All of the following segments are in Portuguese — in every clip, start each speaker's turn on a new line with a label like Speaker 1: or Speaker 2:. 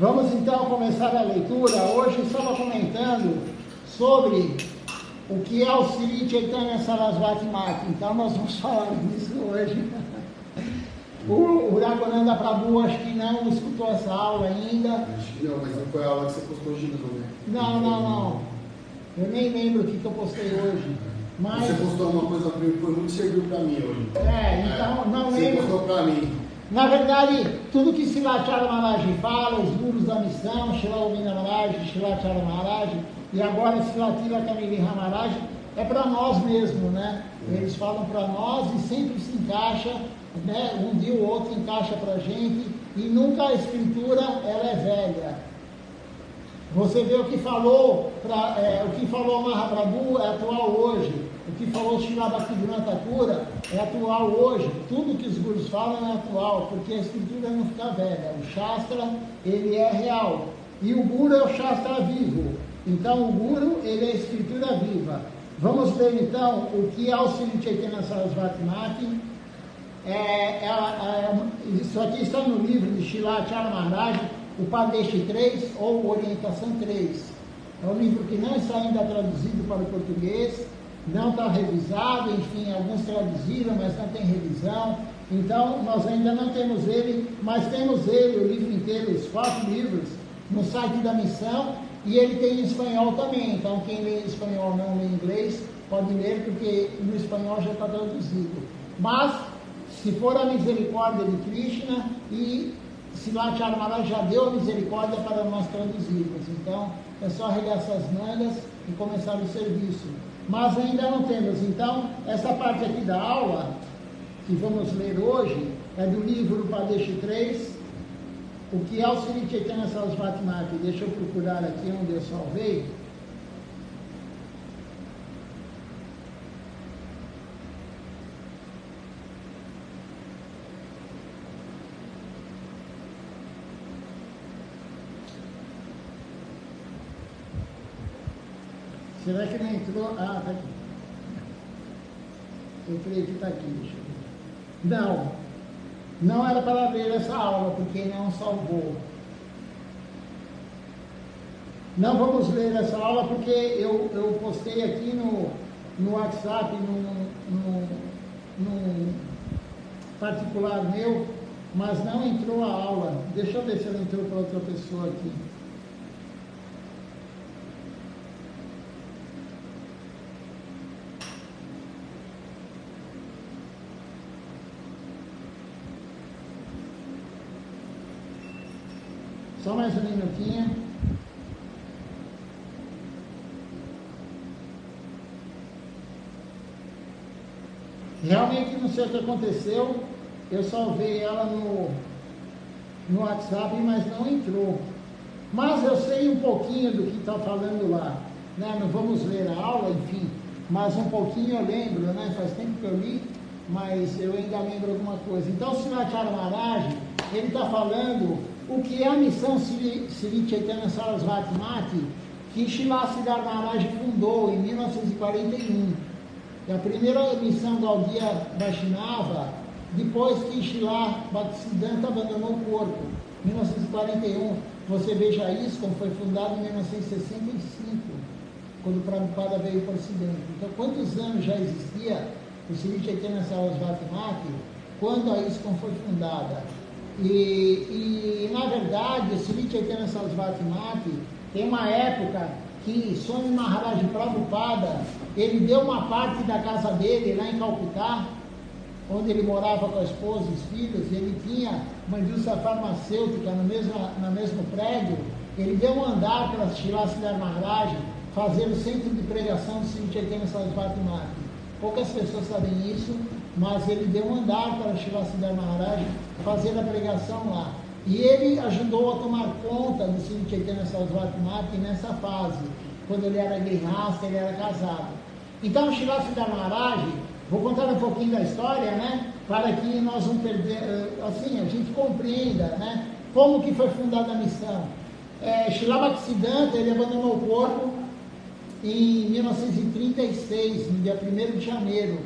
Speaker 1: Vamos então começar a leitura. Hoje estava comentando sobre o que é o Sri Chaitanya Sarasvati Mata. Então nós vamos falar disso hoje. O Raghunanda Prabhu acho que não escutou essa aula ainda.
Speaker 2: Acho que não, mas não foi a aula que você postou hoje não, né?
Speaker 1: Não. Eu nem lembro o que eu postei hoje. Mas...
Speaker 2: Você postou uma coisa que foi muito serviu para mim hoje.
Speaker 1: Então não lembro.
Speaker 2: Você postou para mim.
Speaker 1: Na verdade, tudo que Srilacharya Maharaj fala, os gurus da missão, Srila Govinda Maharaj, Srilacharya Maharaj, e agora Srilatila Kamiliha Maharaj, é para nós mesmo, né? Eles falam para nós e sempre se encaixa, né? Um dia o outro encaixa para a gente, e nunca a escritura ela é velha. Você vê o que falou Mahaprabhu é atual hoje. O que falou Srila Bhaktivedanta Thakura é atual hoje. Tudo que os gurus falam é atual, porque a escritura não fica velha. O Shastra, ele é real. E o Guru é o Shastra vivo. Então, o Guru, ele é a escritura viva. Vamos ver, então, o que é o Sri Chaitanya Sarasvati Mata. Isso aqui está no livro de Srilacharya Maharaj, o Padeshi 3, ou Orientação 3. É um livro que não está ainda traduzido para o português, não está revisado, enfim, alguns traduziram, mas não tem revisão. Então, nós ainda não temos ele, mas temos ele, o livro inteiro, os 4 livros, no site da missão, e ele tem em espanhol também. Então, quem lê em espanhol não lê em inglês, pode ler, porque no espanhol já está traduzido. Mas, se for a misericórdia de Krishna, e Srilacharya Maharaj já deu a misericórdia para nós traduzirmos. Então, é só arregaçar as mangas e começar o serviço. Mas ainda não temos. Então, essa parte aqui da aula, que vamos ler hoje, é do livro Padeshi 3, o que é o Sri Chaitanya Sarasvati Mata. Deixa eu procurar aqui onde eu salvei. Será que não entrou? Ah, está aqui. Eu creio que está aqui. Deixa eu ver. Não era para ler essa aula, porque não salvou. Não vamos ler essa aula, porque eu postei aqui no WhatsApp, no particular meu, mas não entrou a aula. Deixa eu ver se ela entrou para outra pessoa aqui. Só mais um minutinho. Realmente não sei o que aconteceu. Eu salvei ela no WhatsApp, mas não entrou. Mas eu sei um pouquinho do que está falando lá. Né? Não vamos ler a aula, enfim. Mas um pouquinho eu lembro, né? Faz tempo que eu li, mas eu ainda lembro alguma coisa. Então, o Srilacharya Maharaj, ele está falando o que é a missão Sri Chaitanya Sarasvati Mata, que Srila Siddhartha Maharaj fundou em 1941. É a primeira missão Gaudiya Vaishnava, depois que Srila Bhaktisiddhanta abandonou o corpo, em 1941. Você veja isso, como foi fundado em 1965, quando o Prabhupada veio para o Ocidente. Então, quantos anos já existia o Sri Chaitanya Sarasvati Mata, quando a ISKCON foi fundada? E na verdade, o Sri Chaitanya Sarasvati Mata tem uma época que Swami Maharaj Prabhupada, ele deu uma parte da casa dele lá em Calcutá, onde ele morava com a esposa e os filhos. Ele tinha uma indústria farmacêutica no mesmo prédio. Ele deu um andar para Srila Siddhartha Maharaj fazer o centro de pregação do Sri Chaitanya Sarasvati Mata. Poucas pessoas sabem isso, mas ele deu um andar para Srila Siddhartha Maharaj fazer a pregação lá. E ele ajudou a tomar conta do Sri Chaitanya Sarasvati Mata nessa fase, quando ele era grihasta, ele era casado. Então, Srila Siddhartha Maharaj, vou contar um pouquinho da história, né, para que nós não perder, assim, a gente compreenda, né, como que foi fundada a missão. Srila Bhaktisiddhanta, ele abandonou o corpo em 1936, no dia 1º de janeiro.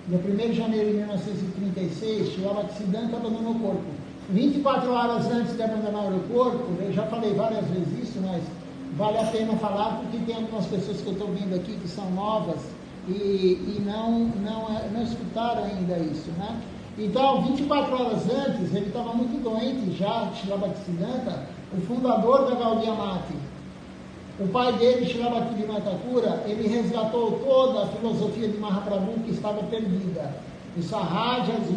Speaker 1: No 1º de janeiro de 1936, Srila Bhaktisiddhanta abandonou o corpo. 24 horas antes de abandonar o corpo, eu já falei várias vezes isso, mas vale a pena falar porque tem algumas pessoas que eu estou vendo aqui que são novas e não escutaram ainda isso, né? Então, 24 horas antes, ele estava muito doente já, Srila Bhaktisiddhanta, o fundador da Gaudiya Mata. O pai dele, Srila Bhaktivinoda Thakura, ele resgatou toda a filosofia de Mahaprabhu que estava perdida. Os Sahajas,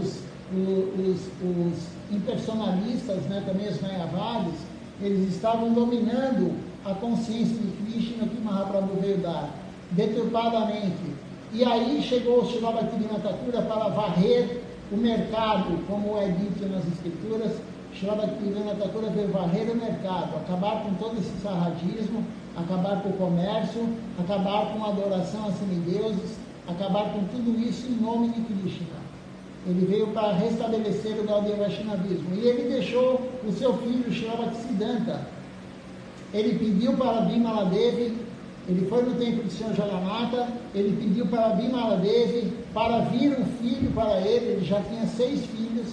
Speaker 1: os impersonalistas, né, também os Mayavadis, eles estavam dominando a consciência de Krishna que Mahaprabhu veio dar, deturpadamente. E aí chegou o Srila Bhaktivinoda Thakura para varrer o mercado, como é dito nas escrituras. Srila Bhaktivinoda Thakura veio varrer o mercado, acabar com todo esse sarradismo, acabar com o comércio, acabar com a adoração a semideuses, acabar com tudo isso em nome de Krishna. Ele veio para restabelecer o Gaudiya Vaishnavismo. E ele deixou o seu filho, Srila Bhaktisiddhanta. Ele pediu para Bimala Devi, ele foi no templo do Senhor Jagannatha, ele pediu para Bimala Devi para vir um filho para ele já tinha 6 filhos.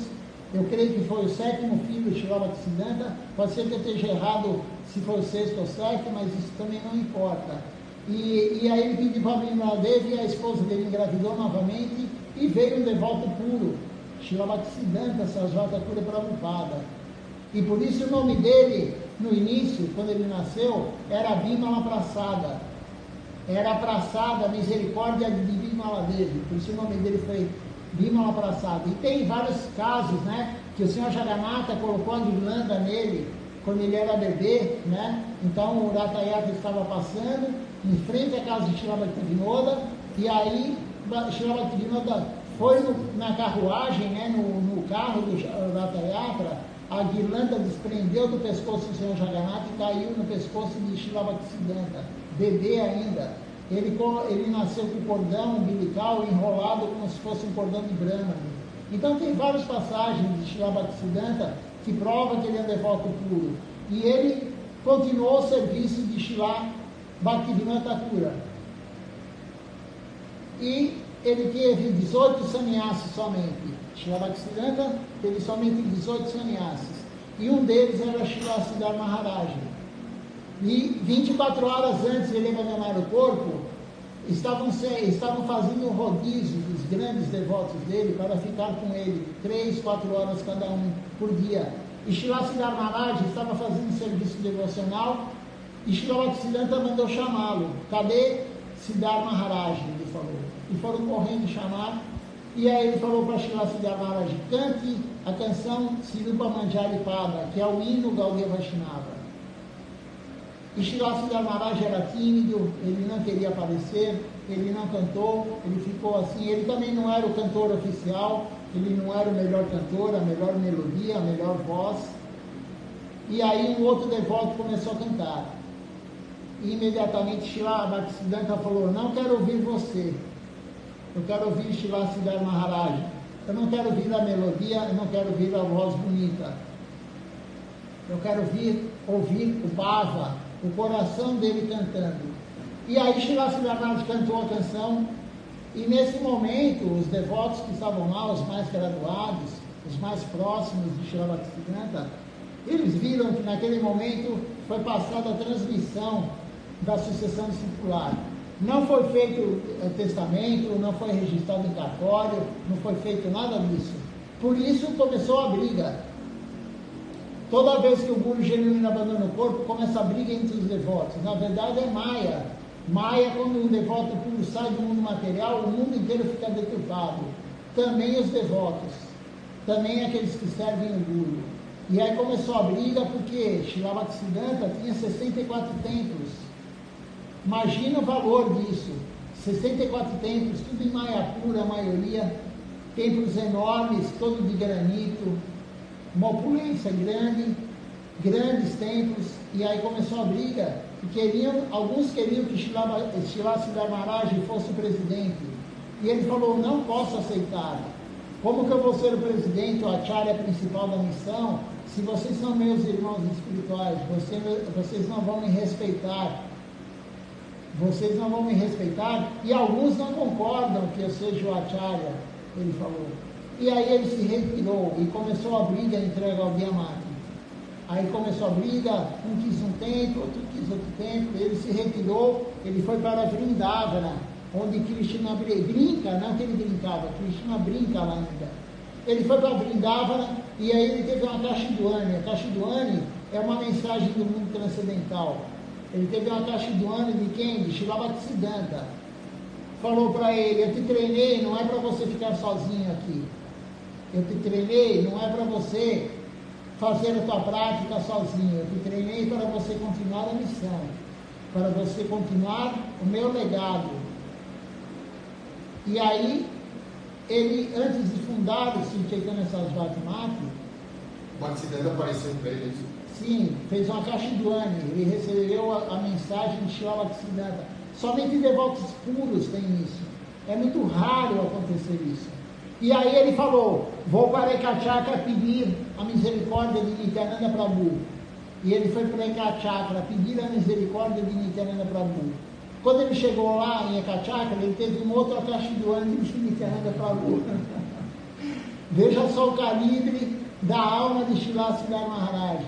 Speaker 1: Eu creio que foi o 7º filho, Srila Bhaktisiddhanta. Pode ser que eu esteja errado se foi o 6º ou 7º, mas isso também não importa. E aí ele pediu para Bimala Devi, e a esposa dele engravidou novamente, e veio um devoto puro, Srila Bhaktisiddhanta Sarasvati Thakura Prabhupada. E por isso o nome dele, no início, quando ele nasceu, era Bimala Prasada. Era Prasada, a misericórdia de Bimala Devi. Por isso o nome dele foi Bimala Prasada. E tem vários casos, né, que o Senhor Jagannatha colocou a guirlanda nele quando ele era bebê, né? Então o Ratayatra estava passando em frente à casa de Srila Bhaktivinoda, e aí Srila Bhaktivinoda foi na carruagem, né, no carro do Ratayatra, a guirlanda desprendeu do pescoço do Senhor Jagannatha e caiu no pescoço de Srila Bhaktisiddhanta, bebê ainda. Ele nasceu com o cordão umbilical enrolado como se fosse um cordão de Brahmana. Então tem várias passagens de Srila Bhaktisiddhanta que provam que ele é um devoto puro. E ele continuou o serviço de Srila Bhaktivinoda Thakura. E ele teve 18 sannyasis somente. Srila Bhaktisiddhanta teve somente 18 sannyasis. E um deles era Srila Siddhar Maharaj. E 24 horas antes de ele abandonar o corpo, estavam fazendo um rodízio dos grandes devotos dele para ficar com ele 3, 4 horas cada um por dia. E Srila Siddhar Maharaj estava fazendo um serviço devocional e Srila Bhaktisiddhanta mandou chamá-lo. Cadê Siddhar Maharaj? Ele falou. E foram correndo chamar. E aí ele falou para Srila Siddhar Maharaj: cante a canção Sirupa Manjari Pada, que é o hino Gaudiya Vaishnava. E Srila Siddhar Maharaj era tímido, ele não queria aparecer, ele não cantou, ele ficou assim. Ele também não era o cantor oficial, ele não era o melhor cantor, a melhor melodia, a melhor voz. E aí um outro devoto começou a cantar. E imediatamente Srila Bhaktisiddhanta falou: não quero ouvir você, eu quero ouvir Srila Siddhar Maharaj. Eu não quero ouvir a melodia, eu não quero ouvir a voz bonita. Eu quero ouvir o bhava, o coração dele cantando. E aí Srila Siddhar Maharaj cantou a canção, e nesse momento os devotos que estavam lá, os mais graduados, os mais próximos de Srila Bhaktisiddhanta, eles viram que naquele momento foi passada a transmissão da sucessão discipular. Não foi feito testamento, não foi registrado em cartório, não foi feito nada disso. Por isso começou a briga. Toda vez que o Guru genuíno abandona o corpo, começa a briga entre os devotos. Na verdade é Maya. Maya, quando um devoto puro sai do mundo material, o mundo inteiro fica deturpado. Também os devotos. Também aqueles que servem o Guru. E aí começou a briga porque Srila Bhaktisiddhanta tinha 64 templos. Imagina o valor disso. 64 templos, tudo em Mayapura, a maioria. Templos enormes, todos de granito. Uma opulência grande, grandes templos. E aí começou a briga. E alguns queriam que Srila Siddhar Maharaj fosse o presidente. E ele falou: não posso aceitar. Como que eu vou ser o presidente, o acharya principal da missão, se vocês são meus irmãos espirituais? Vocês não vão me respeitar. Vocês não vão me respeitar. E alguns não concordam que eu seja o acharya, ele falou. E aí ele se retirou e começou a briga entre Gaudí e Amati. Aí começou a briga, um quis um tempo, outro quis outro tempo, ele se retirou, ele foi para Vrindavana, onde Krishna brinca, não que ele brincava, Krishna brinca lá ainda. Ele foi para Vrindavana e aí ele teve uma Kashidwani. A Kashidwani é uma mensagem do mundo transcendental. Ele teve uma Kashidwani de quem? De Srila Bhaktisiddhanta. Falou para ele, eu te treinei, não é para você ficar sozinho aqui. Eu te treinei, não é para você fazer a tua prática sozinho. Eu te treinei para você continuar a missão, para você continuar o meu legado. E aí, ele, antes de fundar o Sri Chaitanya Sarasvati Mati,
Speaker 2: Bhaktisiddhanta apareceu para ele?
Speaker 1: Sim, fez uma Kashidwani, ele recebeu a mensagem de Srila Bhaktisiddhanta. Somente devotos puros têm isso. É muito raro acontecer isso. E aí ele falou, vou para Ekachakra pedir a misericórdia de Nityananda Prabhu. E ele foi para Ekachakra pedir a misericórdia de Nityananda Prabhu. Quando ele chegou lá em Ekachakra, ele teve um outro Kashidwani de Nityananda Prabhu. Veja só o calibre da alma de Srila Siddhar Maharaj.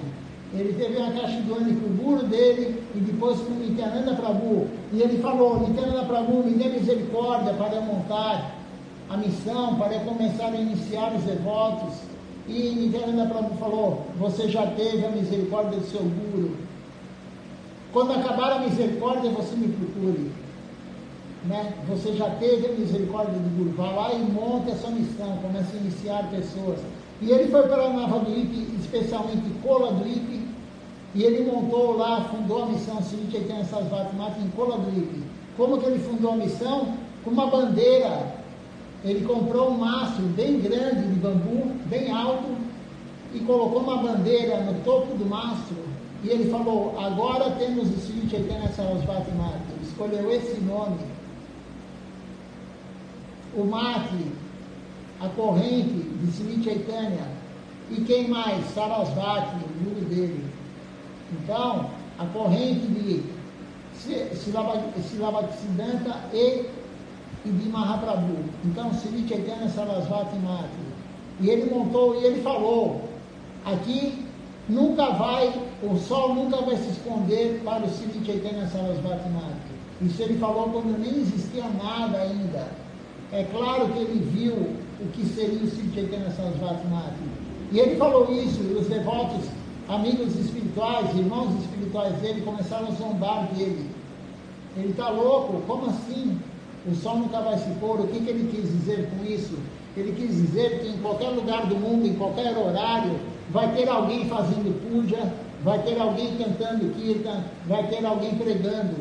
Speaker 1: Ele teve uma Kashidwani com o guru dele e depois com Nityananda Prabhu. E ele falou, Nityananda Prabhu, me dê misericórdia para montar a missão, para começar a iniciar os devotos. E Nityananda Prabhu falou, você já teve a misericórdia do seu guru. Quando acabar a misericórdia, você me procure. Né? Você já teve a misericórdia do guru. Vá lá e monte a sua missão, comece a iniciar pessoas. E ele foi para Navadvip, especialmente Koladvip, e ele montou lá, fundou a missão Sri Chaitanya Sarasvati Mati em Koladvip. Como que ele fundou a missão? Com uma bandeira. Ele comprou um mastro bem grande de bambu, bem alto, e colocou uma bandeira no topo do mastro, e ele falou, agora temos o Sri Chaitanya Sarasvati Mati. Ele escolheu esse nome. O Mati, a corrente de Sri Chaitanya, e quem mais? Sarasvati, o guru dele. Então, a corrente de Srila Bhaktisiddhanta e de Mahaprabhu. Então, Sri Chaitanya Sarasvati Mati. E ele montou, e ele falou, aqui nunca vai, o sol nunca vai se esconder para o Sri Chaitanya Sarasvati Mati. Isso ele falou quando nem existia nada ainda. É claro que ele viu o que seria o Sri Chaitanya Sarasvati Mati. E ele falou isso, e os devotos, amigos espirituais, irmãos espirituais dele, começaram a zombar dele. Ele está louco? Como assim? O sol nunca vai se pôr. O que ele quis dizer com isso? Ele quis dizer que em qualquer lugar do mundo, em qualquer horário, vai ter alguém fazendo puja, vai ter alguém cantando kirtan, vai ter alguém pregando.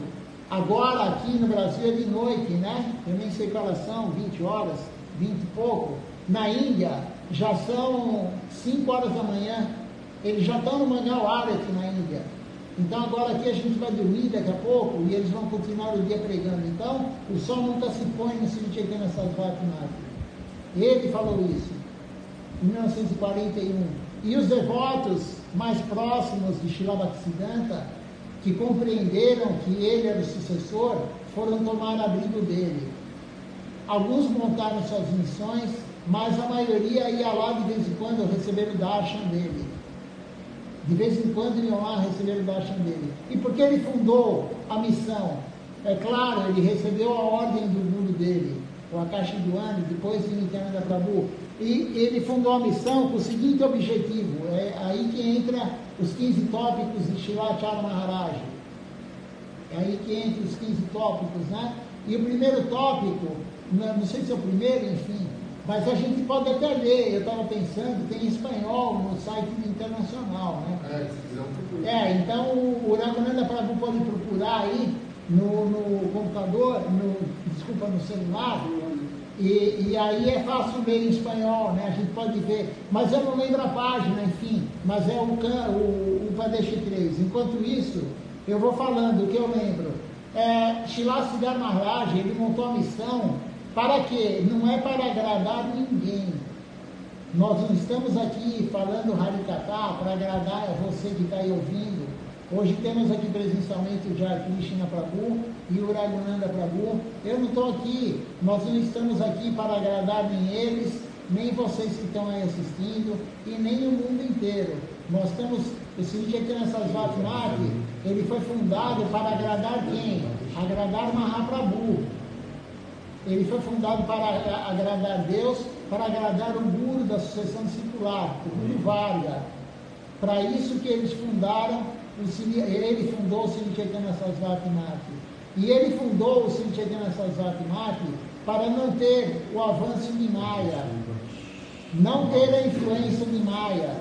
Speaker 1: Agora aqui no Brasil é de noite, né? Eu nem sei qual são, 20 horas, 20 e pouco. Na Índia já são 5 horas da manhã. Eles já estão no Mangal Arati na Índia. Então agora aqui a gente vai dormir daqui a pouco e eles vão continuar o dia pregando. Então o sol nunca se põe no Sri Chaitanya Sarasvati Mati. Ele falou isso em 1941. E os devotos mais próximos de Srila Bhaktisiddhanta, que compreenderam que ele era o sucessor, foram tomar abrigo dele. Alguns montaram suas missões, mas a maioria ia lá de vez em quando receber o darshan dele. De vez em quando iam lá receber o darshan dele. E por que ele fundou a missão? É claro, ele recebeu a ordem do guru dele, o Kashidwani, depois de Nityananda Prabhu. E ele fundou a missão com o seguinte objetivo, é aí que entra os 15 tópicos de Shilacharya Maharaj. É aí que entra os 15 tópicos, né? E o primeiro tópico, não sei se é o primeiro, enfim, mas a gente pode até ler, eu estava pensando, tem em espanhol no site internacional, né?
Speaker 2: Se quiser procurar.
Speaker 1: Então o Raghunanda Prabhu pode procurar aí no computador, no celular, e aí é fácil ler em espanhol, né? A gente pode ver, mas eu não lembro a página, enfim, mas é o Pradesh 3. Enquanto isso, eu vou falando o que eu lembro. Srila Siddhar Maharaj, ele montou a missão para quê? Não é para agradar ninguém. Nós não estamos aqui falando Harikatha para agradar você que está aí ouvindo. Hoje temos aqui presencialmente o Jai Krishna Prabhu e o Raghunanda Prabhu. Eu não estou aqui, nós não estamos aqui para agradar nem eles nem vocês que estão aí assistindo, e nem o mundo inteiro. Nós temos, esse Chaitanya Sarasvati Mati, ele foi fundado para agradar quem? Agradar Mahaprabhu. Ele foi fundado para agradar Deus, para agradar o Guru da sucessão discipular, o Guru Varga. Para isso que eles fundaram, ele fundou o Sri Chaitanya Sarasvati Mati. E ele fundou o Sri Chaitanya Sarasvati Mati para não ter o avanço de Maya, não ter a influência de Maya.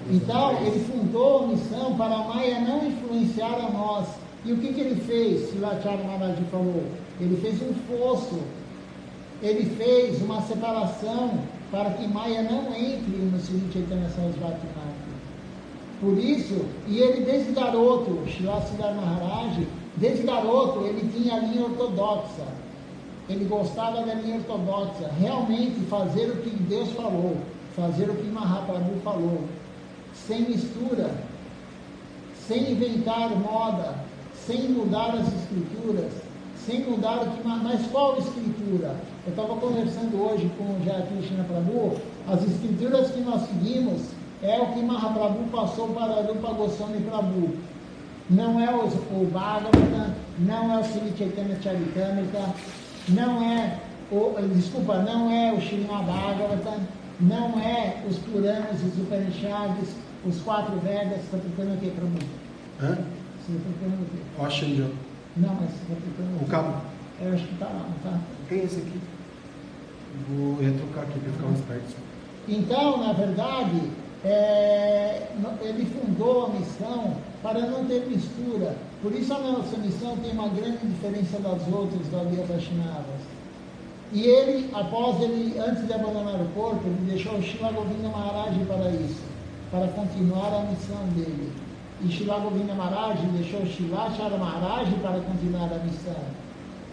Speaker 1: Então, ele fundou a missão para a Maya não influenciar a nós. E o que ele fez? Silacharya Maharaj falou, ele fez um fosso, ele fez uma separação para que Maya não entre no Sri Chaitanya Sarasvati Mati. Por isso, e ele desde garoto, Srila Siddhar Maharaj, desde garoto ele tinha a linha ortodoxa, ele gostava da linha ortodoxa, realmente fazer o que Deus falou, fazer o que Mahaprabhu falou, sem mistura, sem inventar moda, sem mudar as escrituras, sem mudar o que... Mas qual escritura? Eu estava conversando hoje com o Jaya Krishna Prabhu, as escrituras que nós seguimos é o que Mahaprabhu passou para Rupa Goswami Prabhu. Não é o Bhagavata, não é o Sri Chaitanya Charitamrita, não é o Srimad Bhagavata, não é os Puranas, os Upanishads, os 4 Vedas. Você está procurando o que, Prabhu?
Speaker 3: Hã?
Speaker 1: Você está procurando o quê?
Speaker 3: Eu achei já.
Speaker 1: Não, mas você está procurando
Speaker 3: O cabo?
Speaker 1: Eu acho que está lá, não está?
Speaker 3: Tem esse aqui. Vou retrucar aqui para ficar mais perto.
Speaker 1: Então, na verdade, ele fundou a missão para não ter mistura. Por isso a nossa missão tem uma grande diferença das outras do Adya Vaishnavas. E ele, antes de abandonar o corpo, ele deixou o Srila Govinda Maharaj para isso, para continuar a missão dele. E Srila Govinda Maharaj deixou o Shilacharya Maharaj para continuar a missão.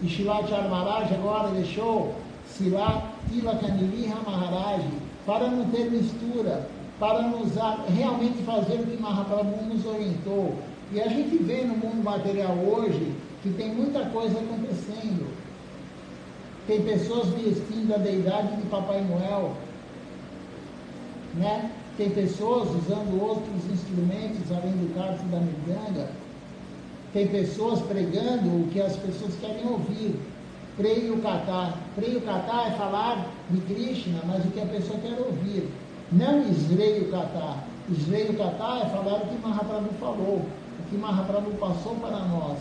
Speaker 1: E Shilacharya Maharaj agora deixou Srila Tilakaniliha Maharaj para não ter mistura, para realmente fazer o que Mahaprabhu nos orientou. E a gente vê no mundo material hoje que tem muita coisa acontecendo. Tem pessoas vestindo a deidade de Papai Noel, né? Tem pessoas usando outros instrumentos além do canto da mridanga. Tem pessoas pregando o que as pessoas querem ouvir. Preio Kata. Preio Kata é falar de Krishna, mas o que a pessoa quer ouvir. Não Isreio Kata. Isreio Kata é falar o que Mahaprabhu falou, o que Mahaprabhu passou para nós.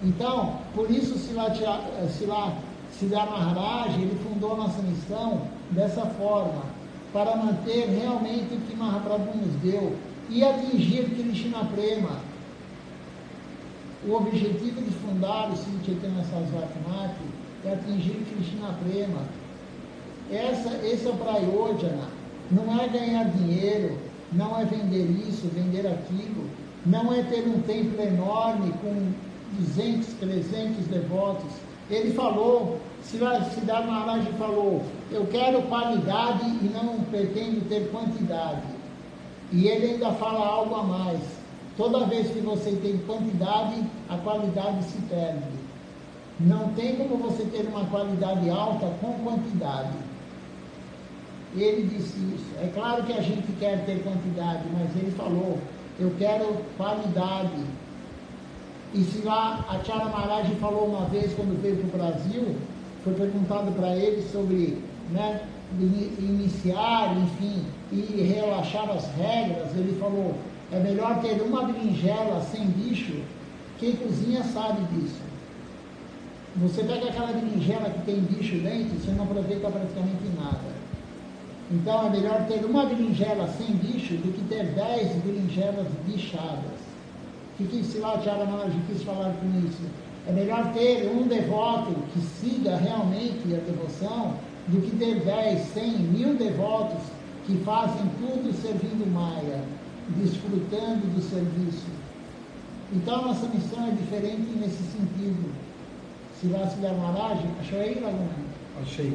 Speaker 1: Então, por isso Siddhar Maharaj, ele fundou a nossa missão dessa forma, para manter realmente o que Mahaprabhu nos deu e atingir Krishna Prema. O objetivo de fundar o Sri Chaitanya Sarasvati Mati é atingir Krishna Prema. Esse é o Prayojana. Não é ganhar dinheiro, não é vender isso, vender aquilo, não é ter um templo enorme com 200, 300 devotos. Ele falou, Siddhar Maharaj falou, eu quero qualidade e não pretendo ter quantidade. E ele ainda fala algo a mais. Toda vez que você tem quantidade, a qualidade se perde. Não tem como você ter uma qualidade alta com quantidade. Ele disse isso. É claro que a gente quer ter quantidade, mas ele falou, eu quero qualidade. E se lá a Acharya Maharaj falou uma vez, quando veio para o Brasil, foi perguntado para ele sobre, né, iniciar, enfim, e relaxar as regras. Ele falou, é melhor ter uma berinjela sem bicho. Quem cozinha sabe disso. Você pega aquela berinjela que tem bicho dentro, você não aproveita praticamente nada. Então é melhor ter uma berinjela sem bicho do que ter 10 berinjelas bichadas. O que Silacharya Maharaj quis falar com isso? É melhor ter um devoto que siga realmente a devoção do que ter 10, 100, 1000 devotos que fazem tudo servindo Maya, desfrutando do serviço. Então a nossa missão é diferente nesse sentido. Siddhar Maharaj, achou aí, Laguna?
Speaker 3: Achei.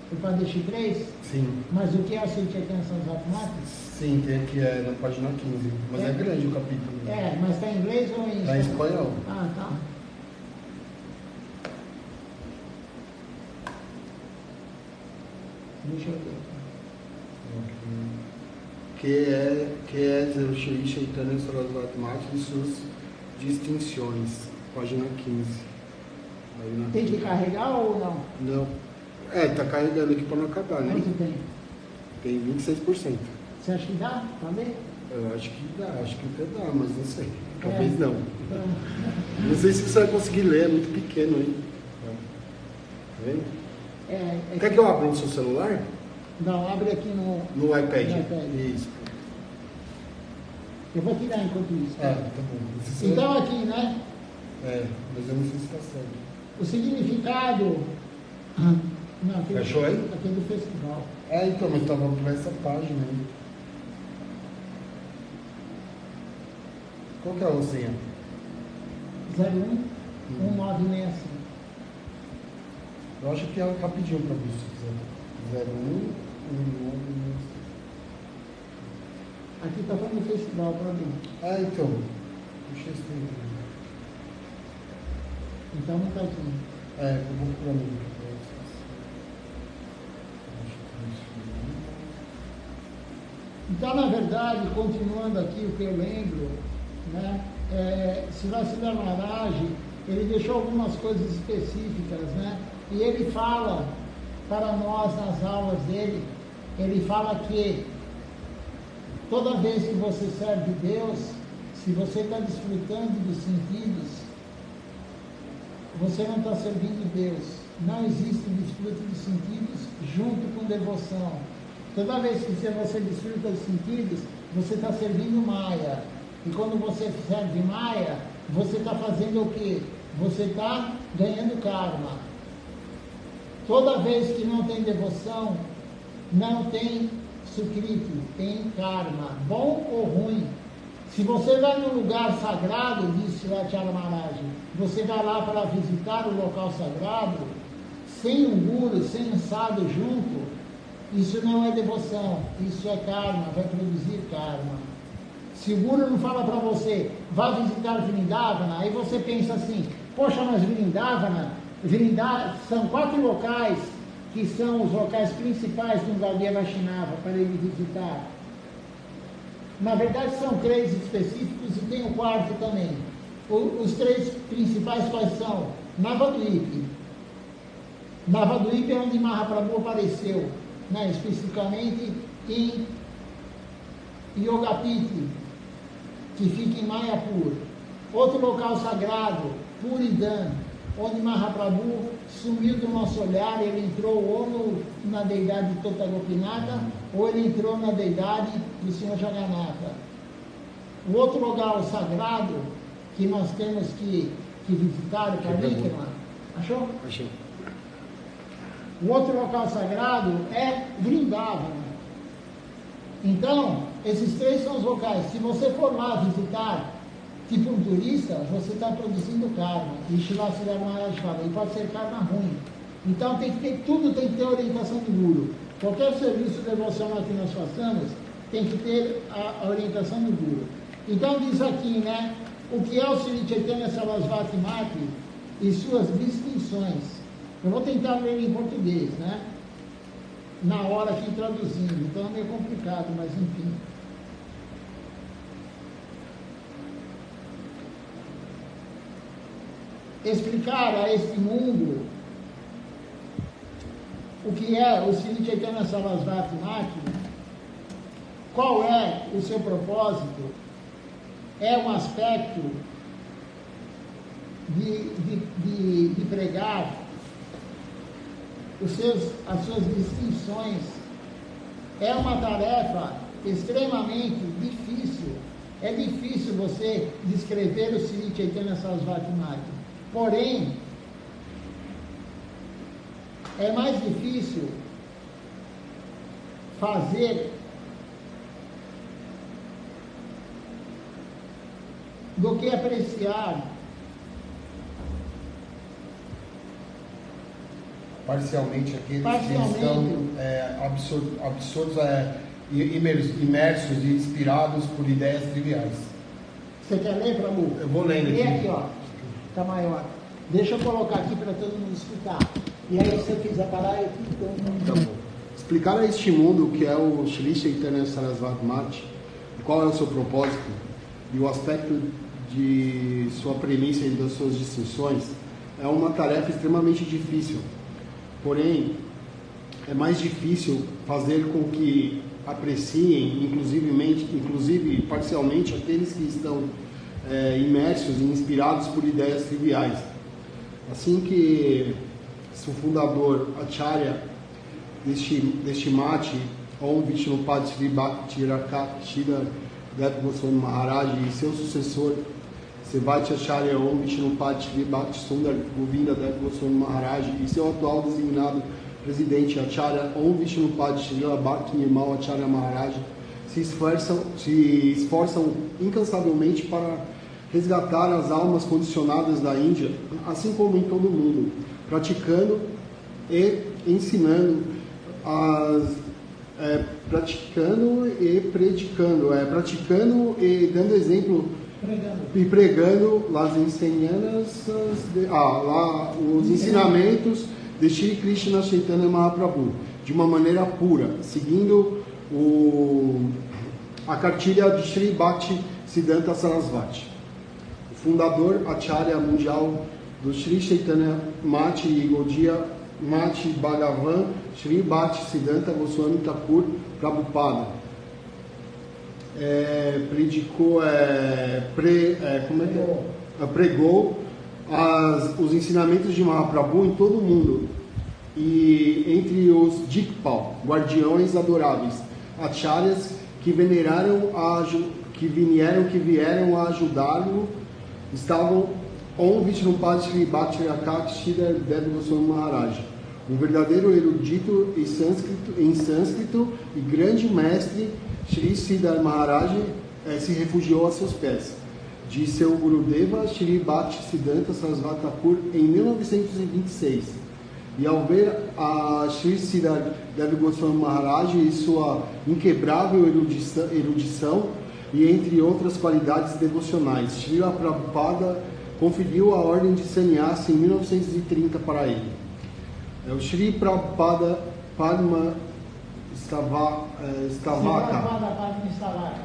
Speaker 1: Foi para deixar 3?
Speaker 3: Sim.
Speaker 1: Mas o que é o Sri Chaitanya Sarasvati Mati?
Speaker 3: Sim, tem aqui na página 15. Mas é grande o capítulo.
Speaker 1: É, mas está em inglês ou em espanhol?
Speaker 3: Está em espanhol.
Speaker 1: Ah, tá. Deixa eu ver.
Speaker 3: Que é o Shri Chaitanya Sarasvati Mata e suas distinções. Página 15. Aí
Speaker 1: Tem que carregar ou não?
Speaker 3: Não. Tá carregando aqui para não acabar, né?
Speaker 1: Quanto tem?
Speaker 3: Tem 26%.
Speaker 1: Você acha que dá para ler?
Speaker 3: Eu acho que dá, acho que até dá, mas não sei. Talvez
Speaker 1: É.
Speaker 3: não. Não sei se você vai conseguir ler, é muito pequeno, hein? Tá vendo? Quer que eu abra no seu celular?
Speaker 1: Não, abre aqui no
Speaker 3: iPad.
Speaker 1: No iPad.
Speaker 3: Isso.
Speaker 1: Eu vou tirar enquanto isso.
Speaker 3: Tá bom.
Speaker 1: Então aqui, né?
Speaker 3: Mas eu não sei se está certo.
Speaker 1: O significado. Não, aqui,
Speaker 3: Achou aí?
Speaker 1: aqui é do festival.
Speaker 3: Então, mas estava por essa página aí. Qual que é a senha?
Speaker 1: 01 1965.
Speaker 3: Eu acho que é rapidinho para ver se quiser. 01
Speaker 1: Aqui está falando do festival para mim.
Speaker 3: então. Deixa eu estender.
Speaker 1: Então não está aqui.
Speaker 3: Eu vou para mim.
Speaker 1: Então, na verdade, continuando aqui o que eu lembro, né? Siddhartha Maharaj, ele deixou algumas coisas específicas, né? E ele fala para nós nas aulas dele, ele fala que toda vez que você serve Deus, se você está desfrutando dos sentidos, você não está servindo Deus. Não existe desfrute dos sentidos junto com devoção. Toda vez que você desfruta dos sentidos, você está servindo Maya. E quando você serve Maya, você está fazendo o quê? Você está ganhando karma. Toda vez que não tem devoção, não tem sukriti, tem karma, bom ou ruim. Se você vai num lugar sagrado, disse Siddhartha Maharaj, você vai lá para visitar o local sagrado, sem um guru, sem um sadhu junto, isso não é devoção, isso é karma, vai produzir karma. Se o guru não fala para você, vá visitar Vrindavana, aí você pensa assim, poxa, mas Vrindavana são 4 locais que são os locais principais do Gaudiya Vaishnava para ele visitar. Na verdade são 3 específicos e tem o 4º também. Os 3 principais quais são? Navadvip. Navadvip é onde Mahaprabhu apareceu, né, especificamente em Yogapiti, que fica em Mayapur. Outro local sagrado, Puridan, onde Mahaprabhu sumiu do nosso olhar, ele entrou ou na deidade de Totagopinata, ou ele entrou na deidade do Senhor Jagannatha. O outro lugar sagrado que nós temos que visitar, o Parikrama, achou?
Speaker 3: Achei.
Speaker 1: O outro local sagrado é Vrindavana. Então, esses 3 são os locais. Se você for lá visitar, tipo um turista, você está produzindo karma. E Shila Siddhartha Maharaj fala, e pode ser karma ruim. Então, tudo tem que ter orientação do Guru. Qualquer serviço devocional que nós façamos, tem que ter a orientação do Guru. Então, diz aqui, né, o que é o Sri Chaitanya Sarasvati Mati e suas distinções. Eu vou tentar ler em português, né? Na hora aqui traduzindo, então é meio complicado, mas enfim. Explicar a este mundo o que é o Sri Chaitanya Sarasvati Mati, qual é o seu propósito, é um aspecto de pregar as suas distinções. É uma tarefa extremamente difícil. É difícil você descrever o Sri Chaitanya Sarasvati Mati. Porém, é mais difícil fazer do que apreciar.
Speaker 3: Parcialmente aqueles que estão absurdos, imersos e inspirados por ideias triviais.
Speaker 1: Você quer ler, Prabhu?
Speaker 3: Eu vou lendo
Speaker 1: Lê
Speaker 3: aqui.
Speaker 1: aqui, ó. Tá maior. Deixa eu colocar aqui para todo mundo escutar. E aí, se eu quiser parar, eu fico.
Speaker 3: Tá bom. Explicar a este mundo o que é o Shri Chaitanya Sarasvati Mati, qual é o seu propósito e o aspecto de sua premissa e das suas distinções é uma tarefa extremamente difícil. Porém, é mais difícil fazer com que apreciem, inclusive parcialmente, aqueles que estão imersos e inspirados por ideias triviais. Assim que o fundador Acharya deste mate, Om Vishnupad Sri Bhakti Rakshira Dev Goswami Maharaj e seu sucessor Sevati Acharya Om Vishnupad Sri Bhakti Sundar Govinda Dev Goswami Maharaj e seu atual designado presidente Acharya Om Vishnupad Sri Bhakti Nirmal Acharya Maharaj se esforçam incansavelmente para resgatar as almas condicionadas da Índia, assim como em todo o mundo, praticando e ensinando, praticando e predicando, praticando e dando exemplo e pregando as ensinanças, os ensinamentos de Shri Krishna Chaitanya Mahaprabhu, de uma maneira pura, seguindo a cartilha de Shri Bhakti Siddhanta Sarasvati. O fundador Acharya mundial do Shri Chaitanya Mati e Gaudiya Mati Bhagavan Shri Bhakti Siddhanta Goswami Thakur Prabhupada pregou os ensinamentos de Mahaprabhu em todo o mundo, e entre os Dikpal, guardiões adoráveis, acharyas que vieram a ajudá-lo, estavam Om Vishnupad Sri Bhakti Rakshira Dev Goswami Maharaj, um verdadeiro erudito em sânscrito e grande mestre. Shri Siddhar Maharaj se refugiou a seus pés de seu Gurudeva Shri Bhakti Siddhanta Sarasvati Thakur em 1926. E ao ver a Shri Siddhar Dev Goswami Maharaj e sua inquebrável erudição e entre outras qualidades devocionais, Srila Prabhupada conferiu a ordem de sannyasa em 1930 para ele. O Shri Prabhupada Padma Stavaka.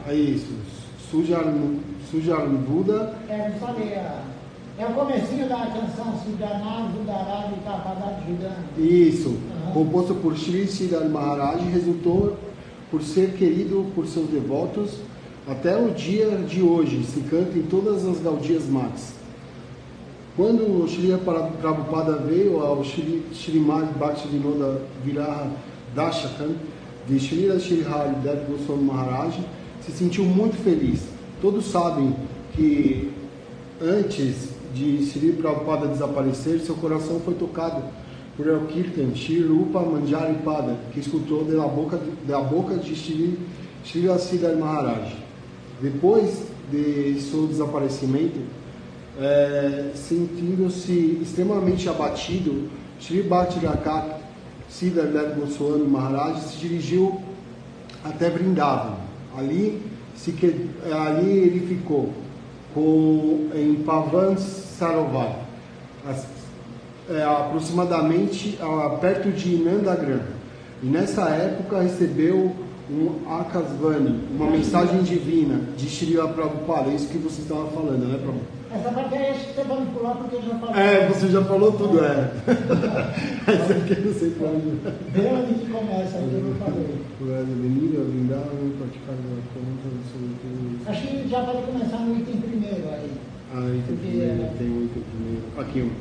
Speaker 3: É isso. Sujar Buda.
Speaker 1: Não falei. É o comecinho da canção Sujarnar, Budará e Tapadat Judana.
Speaker 3: Isso. Composto por Shri Siddhar Maharaj, resultou por ser querido por seus devotos até o dia de hoje. Se canta em todas as Gaudias Matas. Quando o Shri Prabhupada veio ao Srimad Bhaktivinoda Viraha Dashakam de Srila Srihari Dev Goswami Maharaj, se sentiu muito feliz. Todos sabem que antes de Shri Prabhupada desaparecer, seu coração foi tocado por El Kirtan Shri Rupa Manjari Pada, que escutou da boca de Srila Siddhar Maharaj. Depois de seu desaparecimento, sentindo-se extremamente abatido, Shri Bhakti Rakshira Siddhar Dev Goswami Maharaj se dirigiu até Vrindavan. Ali ele ficou em Pavan Sarovar, aproximadamente perto de Nandagram. E nessa época recebeu um Akasvani, uma mensagem divina de Srila Prabhupada. É isso que você estava falando, né, Prabhupada?
Speaker 1: Essa parte aí acho que você pode pular porque eu já falei.
Speaker 3: Você já falou tudo, Essa aqui eu não sei pra onde.
Speaker 1: Vê onde que começa, aí eu falei. Acho que já pode começar no item primeiro aí.
Speaker 3: Item primeiro, tem o item primeiro. Aqui,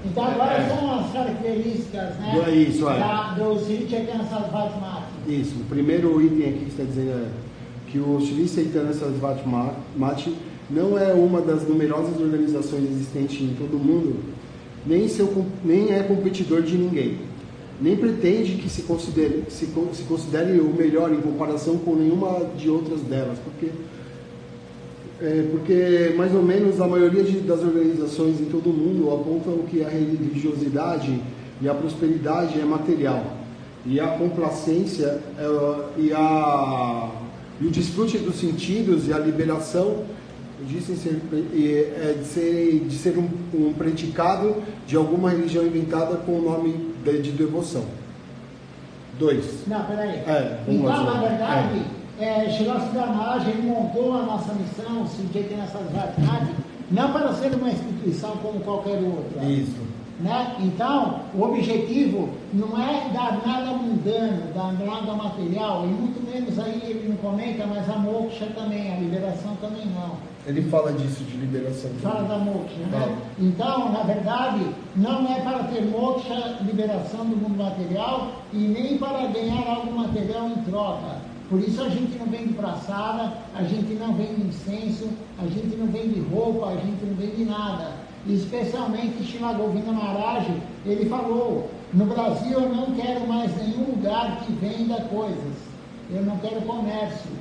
Speaker 1: Então agora são as características, né? Do Sri Chaitanya Sarasvati Mati.
Speaker 3: Isso, o primeiro item aqui que está dizendo que o Sri Chaitanya Sarasvati Mati não é uma das numerosas organizações existentes em todo o mundo, nem é competidor de ninguém, nem pretende que se considere o melhor em comparação com nenhuma de outras delas, porque mais ou menos a maioria das organizações em todo o mundo apontam que a religiosidade e a prosperidade é material, e a complacência e o desfrute dos sentidos e a liberação de ser um predicado de alguma religião inventada com o nome de devoção. 2.
Speaker 1: Não, peraí.
Speaker 3: Vamos
Speaker 1: Então,
Speaker 3: lá.
Speaker 1: na verdade, Shila Siddhar Maharaj, ele montou a nossa missão, Sri Sarasvati Mati, não para ser uma instituição como qualquer outra.
Speaker 3: Isso.
Speaker 1: Né? Então, o objetivo não é dar nada mundano, dar nada material, e muito menos aí ele não comenta, mas a moksha também, a liberação também não.
Speaker 3: Ele fala disso, de liberação.
Speaker 1: Fala da moksha, né?
Speaker 3: Fala.
Speaker 1: Então, na verdade, não é para ter moksha, liberação do mundo material, e nem para ganhar algo material em troca. Por isso a gente não vende praçada, a gente não vende incenso, a gente não vende roupa, a gente não vende nada. Especialmente Srila Govinda Maharaj, ele falou, no Brasil eu não quero mais nenhum lugar que venda coisas, eu não quero comércio,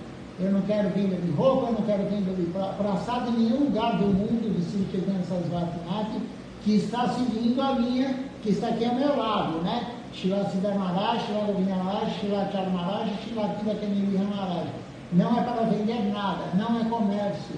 Speaker 1: eu não quero venda de roupa, eu não quero venda de praçada em nenhum lugar do mundo de Sri Chaitanya Sarasvati Mati que está seguindo a linha que está aqui ao meu lado, né? Srila Siddhar Maharaj, Srila Govinda Maharaj, Srila Acharya Maharaj, Srila Kivakaniliha Maharaj. Não é para vender nada, não é comércio.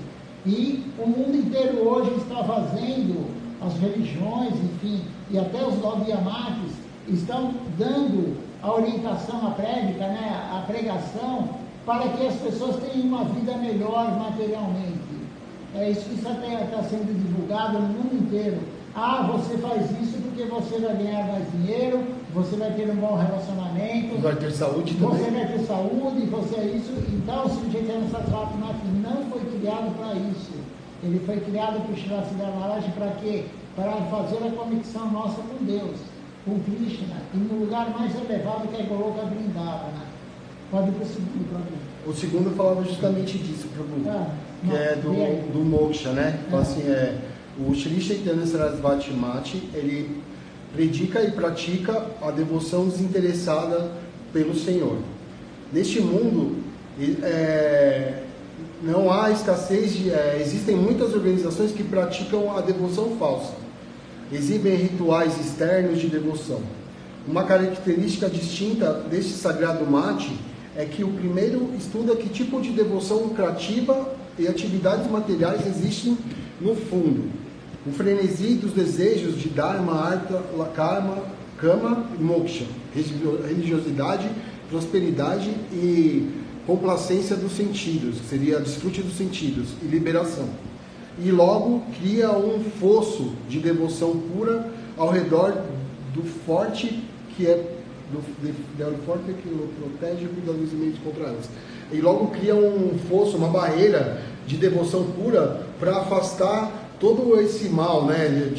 Speaker 1: E o mundo inteiro hoje está fazendo, as religiões, enfim, e até os Gaudiamatis estão dando a orientação, a prédica, né, a pregação, para que as pessoas tenham uma vida melhor materialmente. É isso que está sendo divulgado no mundo inteiro. Ah, você faz isso porque você vai ganhar mais dinheiro, você vai ter um bom relacionamento,
Speaker 3: vai ter saúde também.
Speaker 1: Você vai ter saúde, você é isso. Então, o Sri Chaitanya Sarasvati Mati não foi criado para isso. Ele foi criado por Srila Siddhar Maharaj para quê? Para fazer a conexão nossa com Deus, com Krishna, e no lugar mais elevado que é Goloka Vrindavana. Pode ir para o segundo, Prabhu.
Speaker 3: O segundo falava justamente disso, Prabhu, que
Speaker 1: não,
Speaker 3: é do moksha, né? Fala assim, o Sri Chaitanya Sarasvati Mati, ele predica e pratica a devoção desinteressada pelo Senhor. Neste mundo, não há escassez de... existem muitas organizações que praticam a devoção falsa. Exibem rituais externos de devoção. Uma característica distinta deste sagrado mate é que o primeiro estuda que tipo de devoção lucrativa e atividades materiais existem no fundo. O frenesi dos desejos de Dharma, Artha, Karma, Kama e Moksha, religiosidade, prosperidade e complacência dos sentidos, que seria desfrute dos sentidos, e liberação. E logo cria um fosso de devoção pura ao redor do forte que é do forte que o protege cuidadosamente contra elas. E logo cria um fosso, uma barreira de devoção pura para afastar todo esse mal, né,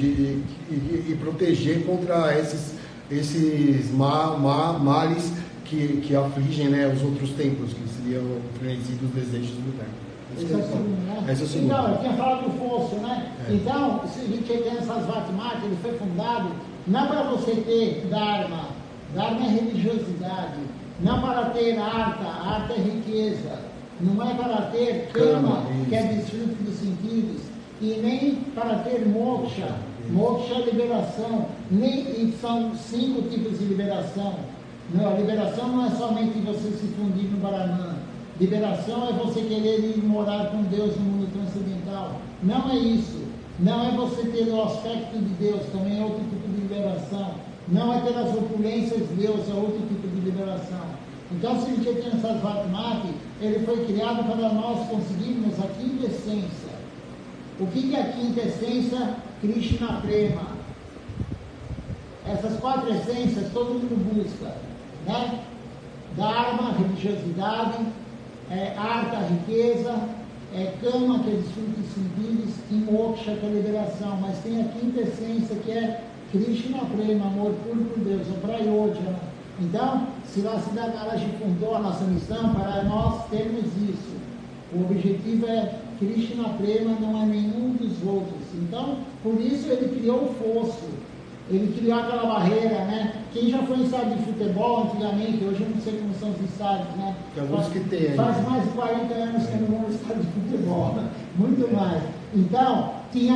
Speaker 3: e proteger contra esses males que afligem, né, os outros templos, que seriam o frenesi dos desejos do Dharma.
Speaker 1: Esse é o segundo, né?
Speaker 3: Esse é o segundo.
Speaker 1: Então, eu tinha falado do fosso, né? Então, o Sri Chaitanya Sarasvati Mati, ele foi fundado não para você ter Dharma, Dharma é religiosidade, não para ter Artha é riqueza, não é para ter Kama, que é desfrute dos sentidos, e nem para ter Moksha, Moksha é liberação, e são 5 tipos de liberação. Não, a liberação não é somente você se fundir no Brahman. Liberação é você querer ir morar com Deus no mundo transcendental. Não é isso. Não é você ter o aspecto de Deus, também é outro tipo de liberação. Não é ter as opulências de Deus, é outro tipo de liberação. Então, se a gente tem essa Svatmati, ele foi criado para nós conseguirmos a quinta essência. O que é a quinta essência? Krishna Prema. Essas 4 essências todo mundo busca, né? Dharma, religiosidade, Artha, riqueza, Kama, que é desfrute de sentidos, e Moksha, que é liberação. Mas tem a quinta essência, que é Krishna Prema, amor puro por Deus, é Prayodhana. Então, Srila Siddhar Maharaj fundou a nossa missão para nós termos isso. O objetivo é Krishna Prema, não é nenhum dos outros. Então, por isso ele criou o fosso. Ele criou aquela barreira, né? Quem já foi em estádio de futebol antigamente, hoje eu não sei como são os estádios, né?
Speaker 3: Tem alguns que tem.
Speaker 1: Faz mais de 40 anos que eu não vou no estádio de futebol, né? Muito mais. Então, tinha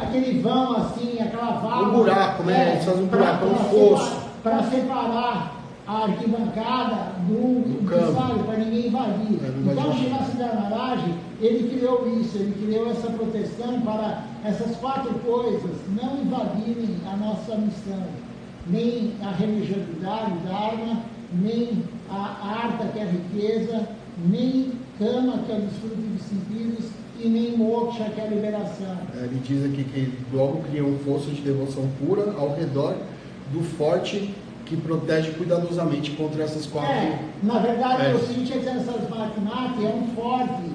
Speaker 1: aquele vão assim, aquela válvula.
Speaker 3: Um buraco, né? Eles fazem um buraco, um fosso.
Speaker 1: Para separar a arquibancada do estádio, para ninguém invadir. Então, o Srila Siddhar Maharaj, ele criou isso, ele criou essa proteção para essas 4 coisas não invadirem a nossa missão, nem a religiosidade, o Dharma, nem a harta, que é a riqueza, nem cama, que é o desfrute dos sentidos, e nem moksha, que é a liberação.
Speaker 3: Ele diz aqui que logo cria um fosso de devoção pura ao redor do forte que protege cuidadosamente contra essas quatro.
Speaker 1: Na verdade, o Sri Chaitanya Sarasvati Mata é um forte,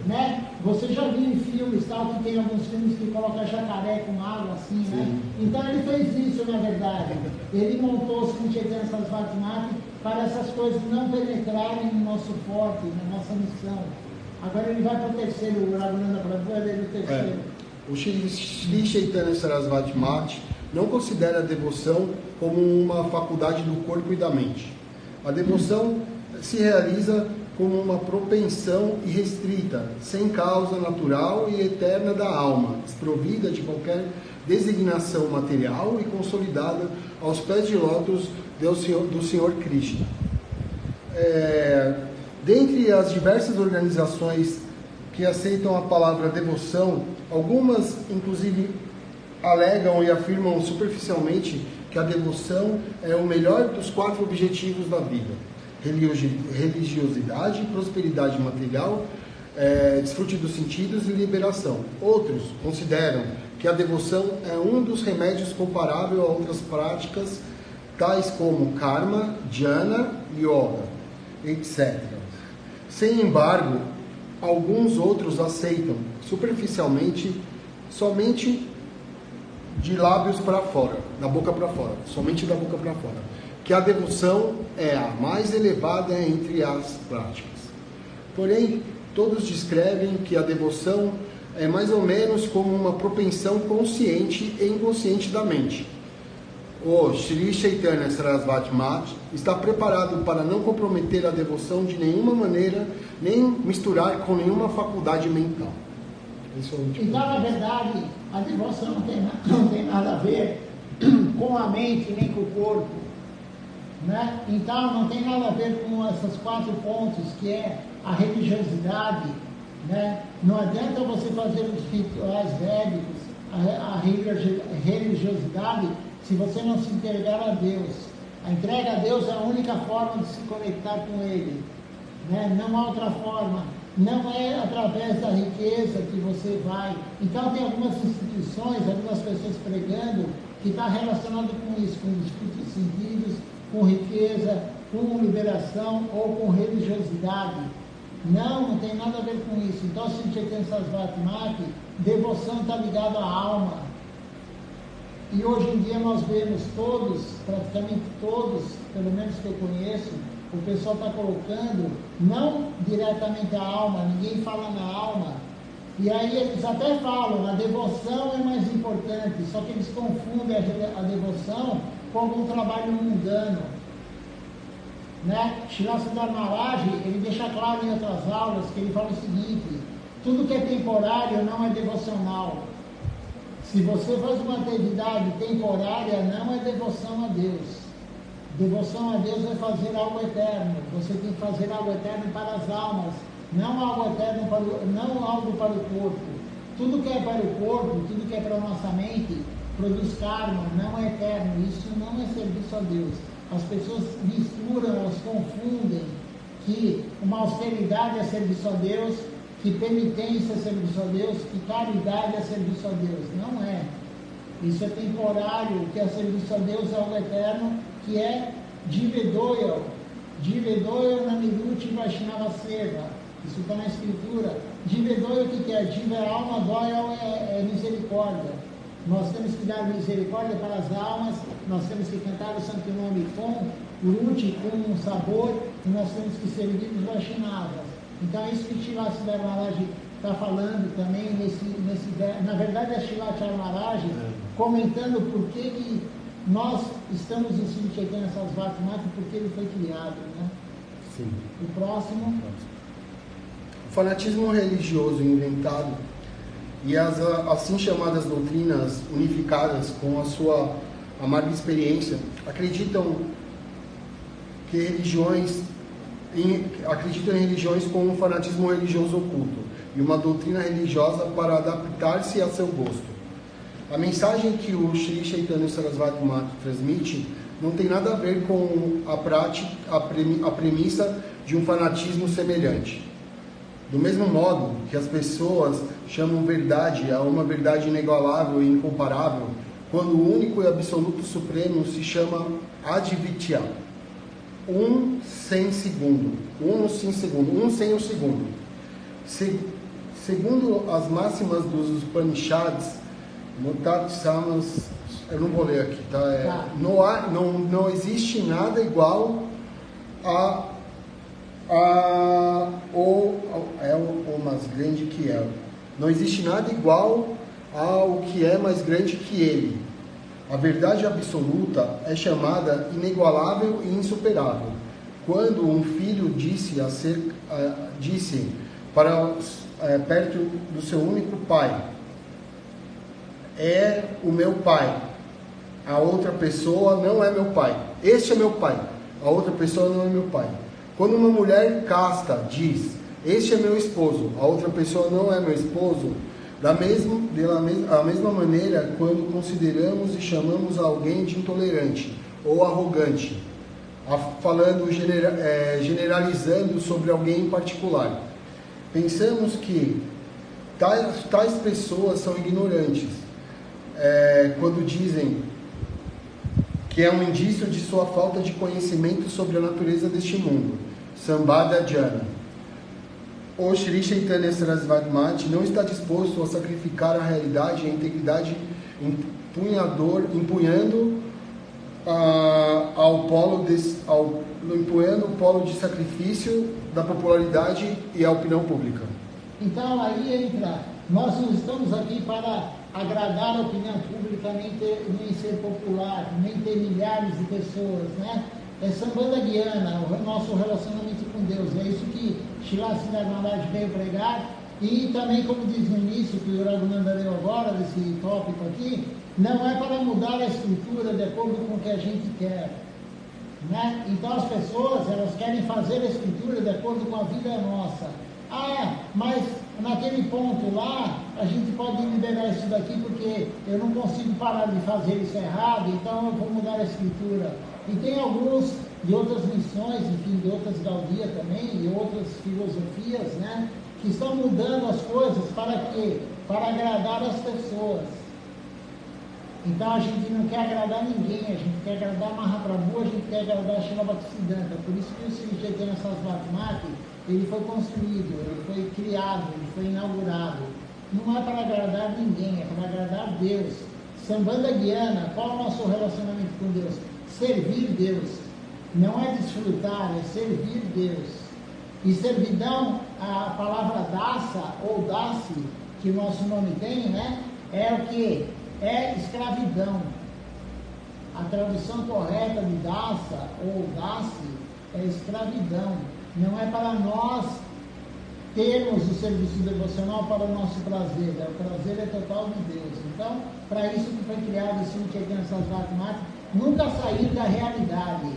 Speaker 1: né? Você já viu em filmes, tal, que tem alguns filmes que colocam jacaré com água, assim, né? Então ele fez isso, na verdade. Ele montou o Sri Chaitanya Sarasvati Mata para essas coisas não penetrarem no nosso forte, na nossa missão. Agora ele vai para o terceiro, o Raghunanda Prabhu, ele é o terceiro.
Speaker 3: O Sri Chaitanya Sarasvati Mata não considera a devoção como uma faculdade do corpo e da mente. A devoção se realiza como uma propensão irrestrita, sem causa natural e eterna da alma, desprovida de qualquer designação material e consolidada aos pés de lótus do Senhor Krishna. Dentre as diversas organizações que aceitam a palavra devoção, algumas, inclusive, alegam e afirmam superficialmente que a devoção é o melhor dos 4 objetivos da vida: religiosidade, prosperidade material, desfrute dos sentidos e liberação. Outros consideram que a devoção é um dos remédios comparável a outras práticas, tais como karma, jhana, yoga, etc. Sem embargo, alguns outros aceitam superficialmente, somente de lábios para fora, da boca para fora, somente da boca para fora, que a devoção é a mais elevada entre as práticas. Porém, todos descrevem que a devoção é mais ou menos como uma propensão consciente e inconsciente da mente. O Sri Chaitanya Sarasvati Mata está preparado para não comprometer a devoção de nenhuma maneira, nem misturar com nenhuma faculdade mental.
Speaker 1: Então, na verdade, a devoção não tem nada a ver com a mente nem com o corpo, né? Então, não tem nada a ver com esses 4 pontos, que é a religiosidade, né? Não adianta você fazer os rituais védicos, a religiosidade, se você não se entregar a Deus. A entrega a Deus é a única forma de se conectar com Ele, né? Não há outra forma. Não é através da riqueza que você vai. Então tem algumas instituições, algumas pessoas pregando que está relacionado com isso, com disputas de sentidos, com riqueza, com liberação ou com religiosidade. Não tem nada a ver com isso. Então, se você tem essas vatmaki, devoção está ligada à alma. E hoje em dia nós vemos todos, praticamente todos, pelo menos que eu conheço, o pessoal está colocando, não diretamente a alma, ninguém fala na alma, e aí eles até falam, a devoção é mais importante, só que eles confundem a devoção com algum trabalho mundano, né? Srila Sundar Maharaj, ele deixa claro em outras aulas, que ele fala o seguinte: tudo que é temporário não é devocional. Se você faz uma atividade temporária, não é devoção a Deus. Devoção a Deus é fazer algo eterno. Você tem que fazer algo eterno para as almas, não algo eterno não algo para o corpo. Tudo que é para o corpo, tudo que é para a nossa mente, produz karma, não é eterno. Isso não é serviço a Deus. As pessoas misturam, elas confundem que uma austeridade é serviço a Deus, que penitência é serviço a Deus, que caridade é serviço a Deus. Não é. Isso é temporário. O que é serviço a Deus é algo eterno, que é Jivedoya. Jivedoya Namiruti Vaishnava Seva. Isso está na Escritura. Jivedoya, o que é? Jiva é alma, doya é misericórdia. Nós temos que dar misericórdia para as almas, nós temos que cantar o Santo Nome com ruti, com sabor, e nós temos que servir os Vaishnavas. Então é isso que Srila Sundar Maharaj está falando também na verdade é Srila Char Maharaj comentando por que nós estamos em Sri Chaitanya Sarasvati Mata, porque ele foi criado, né?
Speaker 3: Sim.
Speaker 1: O próximo.
Speaker 3: O fanatismo religioso inventado e as assim chamadas doutrinas unificadas com a sua amarga experiência acreditam em religiões com um fanatismo religioso oculto e uma doutrina religiosa para adaptar-se a seu gosto. A mensagem que o Sri Chaitanya Sarasvati Mata transmite não tem nada a ver com a prática, a premissa de um fanatismo semelhante. Do mesmo modo que as pessoas chamam verdade a uma verdade inigualável e incomparável, quando o único e absoluto supremo se chama Advitya, um sem o segundo. Segundo as máximas dos Upanishads, eu não vou ler aqui, tá? Não existe nada igual o mais grande que é. Não existe nada igual ao que é mais grande que ele. A verdade absoluta é chamada inigualável e insuperável. Quando um filho disse para perto do seu único pai: é o meu pai. A outra pessoa não é meu pai. Este é meu pai. A outra pessoa não é meu pai. Quando uma mulher casta diz: este é meu esposo, a outra pessoa não é meu esposo, da mesma maneira, quando consideramos e chamamos alguém de intolerante ou arrogante, generalizando sobre alguém em particular, pensamos que tais pessoas são ignorantes, quando dizem que é um indício de sua falta de conhecimento sobre a natureza deste mundo. Sambhada Dhyana. O Sri Chaitanya Sarasvati Mati não está disposto a sacrificar a realidade e a integridade empunhando o polo de sacrifício da popularidade e a opinião pública.
Speaker 1: Então aí entra, nós não estamos aqui para agradar a opinião pública, nem ser popular, nem ter milhares de pessoas, né? É Sambhada Dhyana, o nosso relacionamento com Deus. É isso que Srila Sridhar Maharaj veio pregar. E também, como diz no início, que o Raghunanda leu agora, desse tópico aqui, não é para mudar a escritura de acordo com o que a gente quer, né? Então as pessoas, elas querem fazer a escritura de acordo com a vida nossa. Ah, mas naquele ponto lá, a gente pode liberar isso daqui porque eu não consigo parar de fazer isso errado, então eu vou mudar a escritura. E tem alguns de outras missões, enfim, de outras Gaudiya também, e outras filosofias, né, que estão mudando as coisas para quê? Para agradar as pessoas. Então a gente não quer agradar ninguém, a gente quer agradar Mahaprabhu, a gente quer agradar Srila Bhaktisiddhanta. Por isso que o Sri Chaitanya Sarasvati Mati, ele foi construído, ele foi criado, ele foi inaugurado. Não é para agradar ninguém, é para agradar Deus. Sambhada Dhyana, qual é o nosso relacionamento com Deus? Servir Deus. Não é desfrutar, é servir Deus. E servidão, a palavra dasa ou dasi, que o nosso nome tem, né? É o que? É escravidão. A tradução correta de dasa ou dasi é escravidão. Não é para nós termos o serviço devocional para o nosso prazer. O prazer é total de Deus. Então, para isso que foi criado esse Chaitanya Sarasvati Mati, nunca sair da realidade.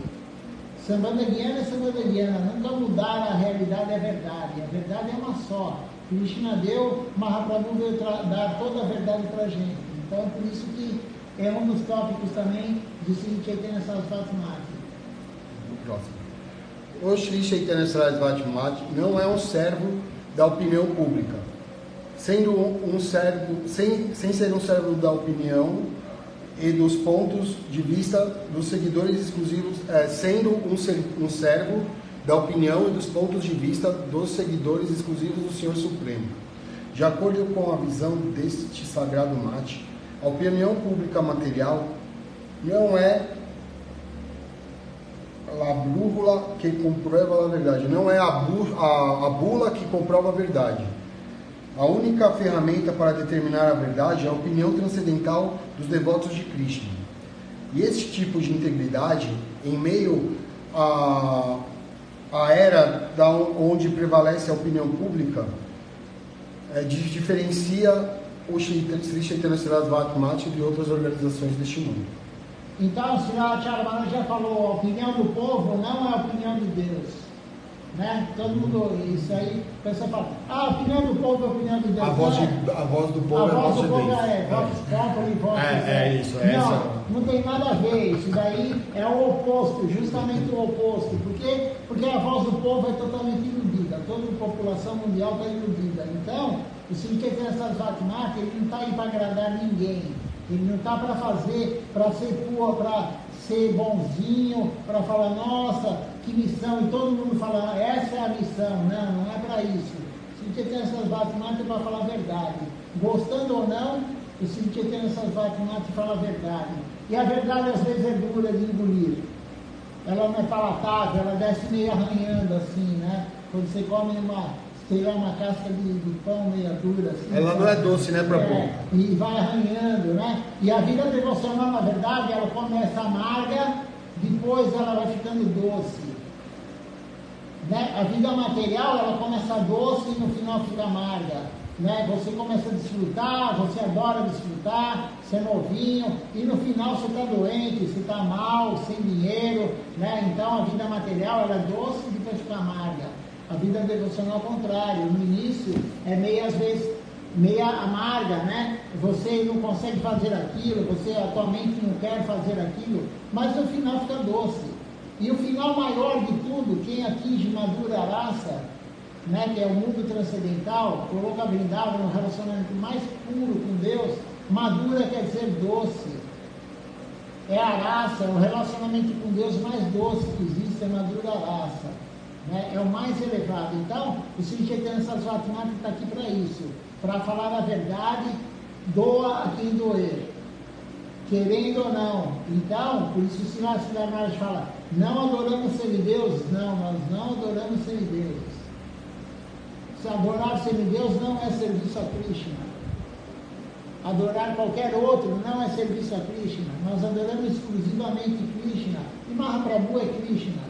Speaker 1: Sambhada Dhyana é Sambhada Dhyana, nunca mudar a realidade é verdade. A verdade é uma só. Krishna deu, Mahaprabhu veio dar toda a verdade para a gente. Então, por isso que é um dos tópicos também de Sri Chaitanya Sarasvati Mati.
Speaker 3: Próximo. O Sri Chaitanya Sarasvati Mati não é um servo da opinião pública. Sendo um servo, sem ser um servo da opinião e dos pontos de vista dos seguidores exclusivos, sendo um servo da opinião e dos pontos de vista dos seguidores exclusivos do Senhor Supremo. De acordo com a visão deste sagrado mate, a opinião pública material não é a brújula que comprova a verdade, não é a bula que comprova a verdade. A única ferramenta para determinar a verdade é a opinião transcendental dos devotos de Krishna. E esse tipo de integridade, em meio à era onde prevalece a opinião pública, diferencia o Sri Chaitanya Sarasvati Mati de outras organizações deste mundo.
Speaker 1: Então, o Sri Acharya já falou, a opinião do povo não é a opinião de Deus, né? Todo mundo, isso aí, a pessoa fala, A opinião do povo é a opinião de Deus.
Speaker 2: A voz do povo é a voz de Deus. Isso.
Speaker 1: Não tem nada a ver. Isso daí é o oposto, justamente o oposto. Por quê? Porque a voz do povo é totalmente iludida. Toda a população mundial está iludida. Então, o Sri Chaitanya Bhakti, ele não está aí para agradar ninguém. Ele não está para fazer, para ser bonzinho, para falar, nossa, que missão. E todo mundo fala, essa é a missão. Não é para isso. O Sri Chaitanya Bhakti é para falar a verdade. Gostando ou não, o Sri Chaitanya Bhakti fala a verdade. E a verdade às vezes é dura de engolir. Ela não é palatável, ela desce meio arranhando assim, né? Quando você come uma casca de pão meio dura assim.
Speaker 3: Ela não é doce, né, Prabhu?
Speaker 1: E vai arranhando, né? E a vida devocional, na verdade, ela começa amarga, depois ela vai ficando doce. Né? A vida material, ela começa doce e no final fica amarga. Né? Você começa a desfrutar, você adora desfrutar, você é novinho, e no final você está doente, você está mal, sem dinheiro, né? Então a vida material ela é doce e depois fica amarga. A vida devocional ao contrário, no início é meio às vezes meia amarga, né? Você não consegue fazer aquilo, você atualmente não quer fazer aquilo, mas no final fica doce. E o final maior de tudo, quem atinge madura raça, né, que é o mundo transcendental, coloca Vrindavan no relacionamento mais puro com Deus, madura quer dizer doce. É a raça, é o relacionamento com Deus mais doce que existe, é madura raça. Né? É o mais elevado. Então, o Sri Chaitanya Sarasvati Mata está aqui para isso, para falar a verdade, doa a quem doer, querendo ou não. Então, por isso o Sri Siddhartha fala, não adoramos semideuses? Não, nós não adoramos semideuses. Se adorar semideus não é serviço a Krishna. Adorar qualquer outro não é serviço a Krishna. Nós adoramos exclusivamente Krishna. E Mahaprabhu é Krishna.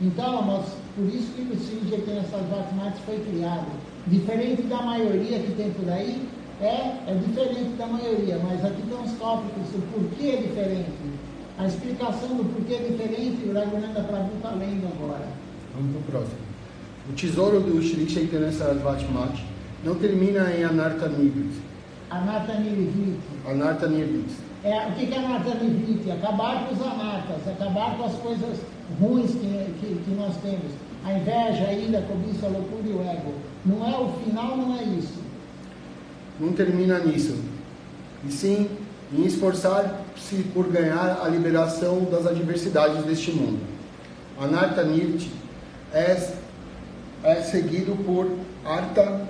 Speaker 1: Então, por isso que o Sri Chaitanya Sarasvati Mata foi criado. Diferente da maioria que tem por aí, é diferente da maioria, mas aqui tem uns tópicos do porquê é diferente. A explicação do porquê é diferente, o Raghunanda Prabhu está lendo agora.
Speaker 3: Vamos para o próximo. O tesouro do Sri Chaitanya Sarasvati Mata não termina em Anartha Nivriti.
Speaker 1: Anartha Nivriti.
Speaker 3: Anartha Nivriti.
Speaker 1: O que é Anartha Nivriti? Acabar com os anartas, acabar com as coisas ruins que nós temos. A inveja, a ira, a cobiça, a loucura e o ego. O final não é isso.
Speaker 3: Não termina nisso. E sim em esforçar-se por ganhar a liberação das adversidades deste mundo. Anartha Nivriti é seguido por Artha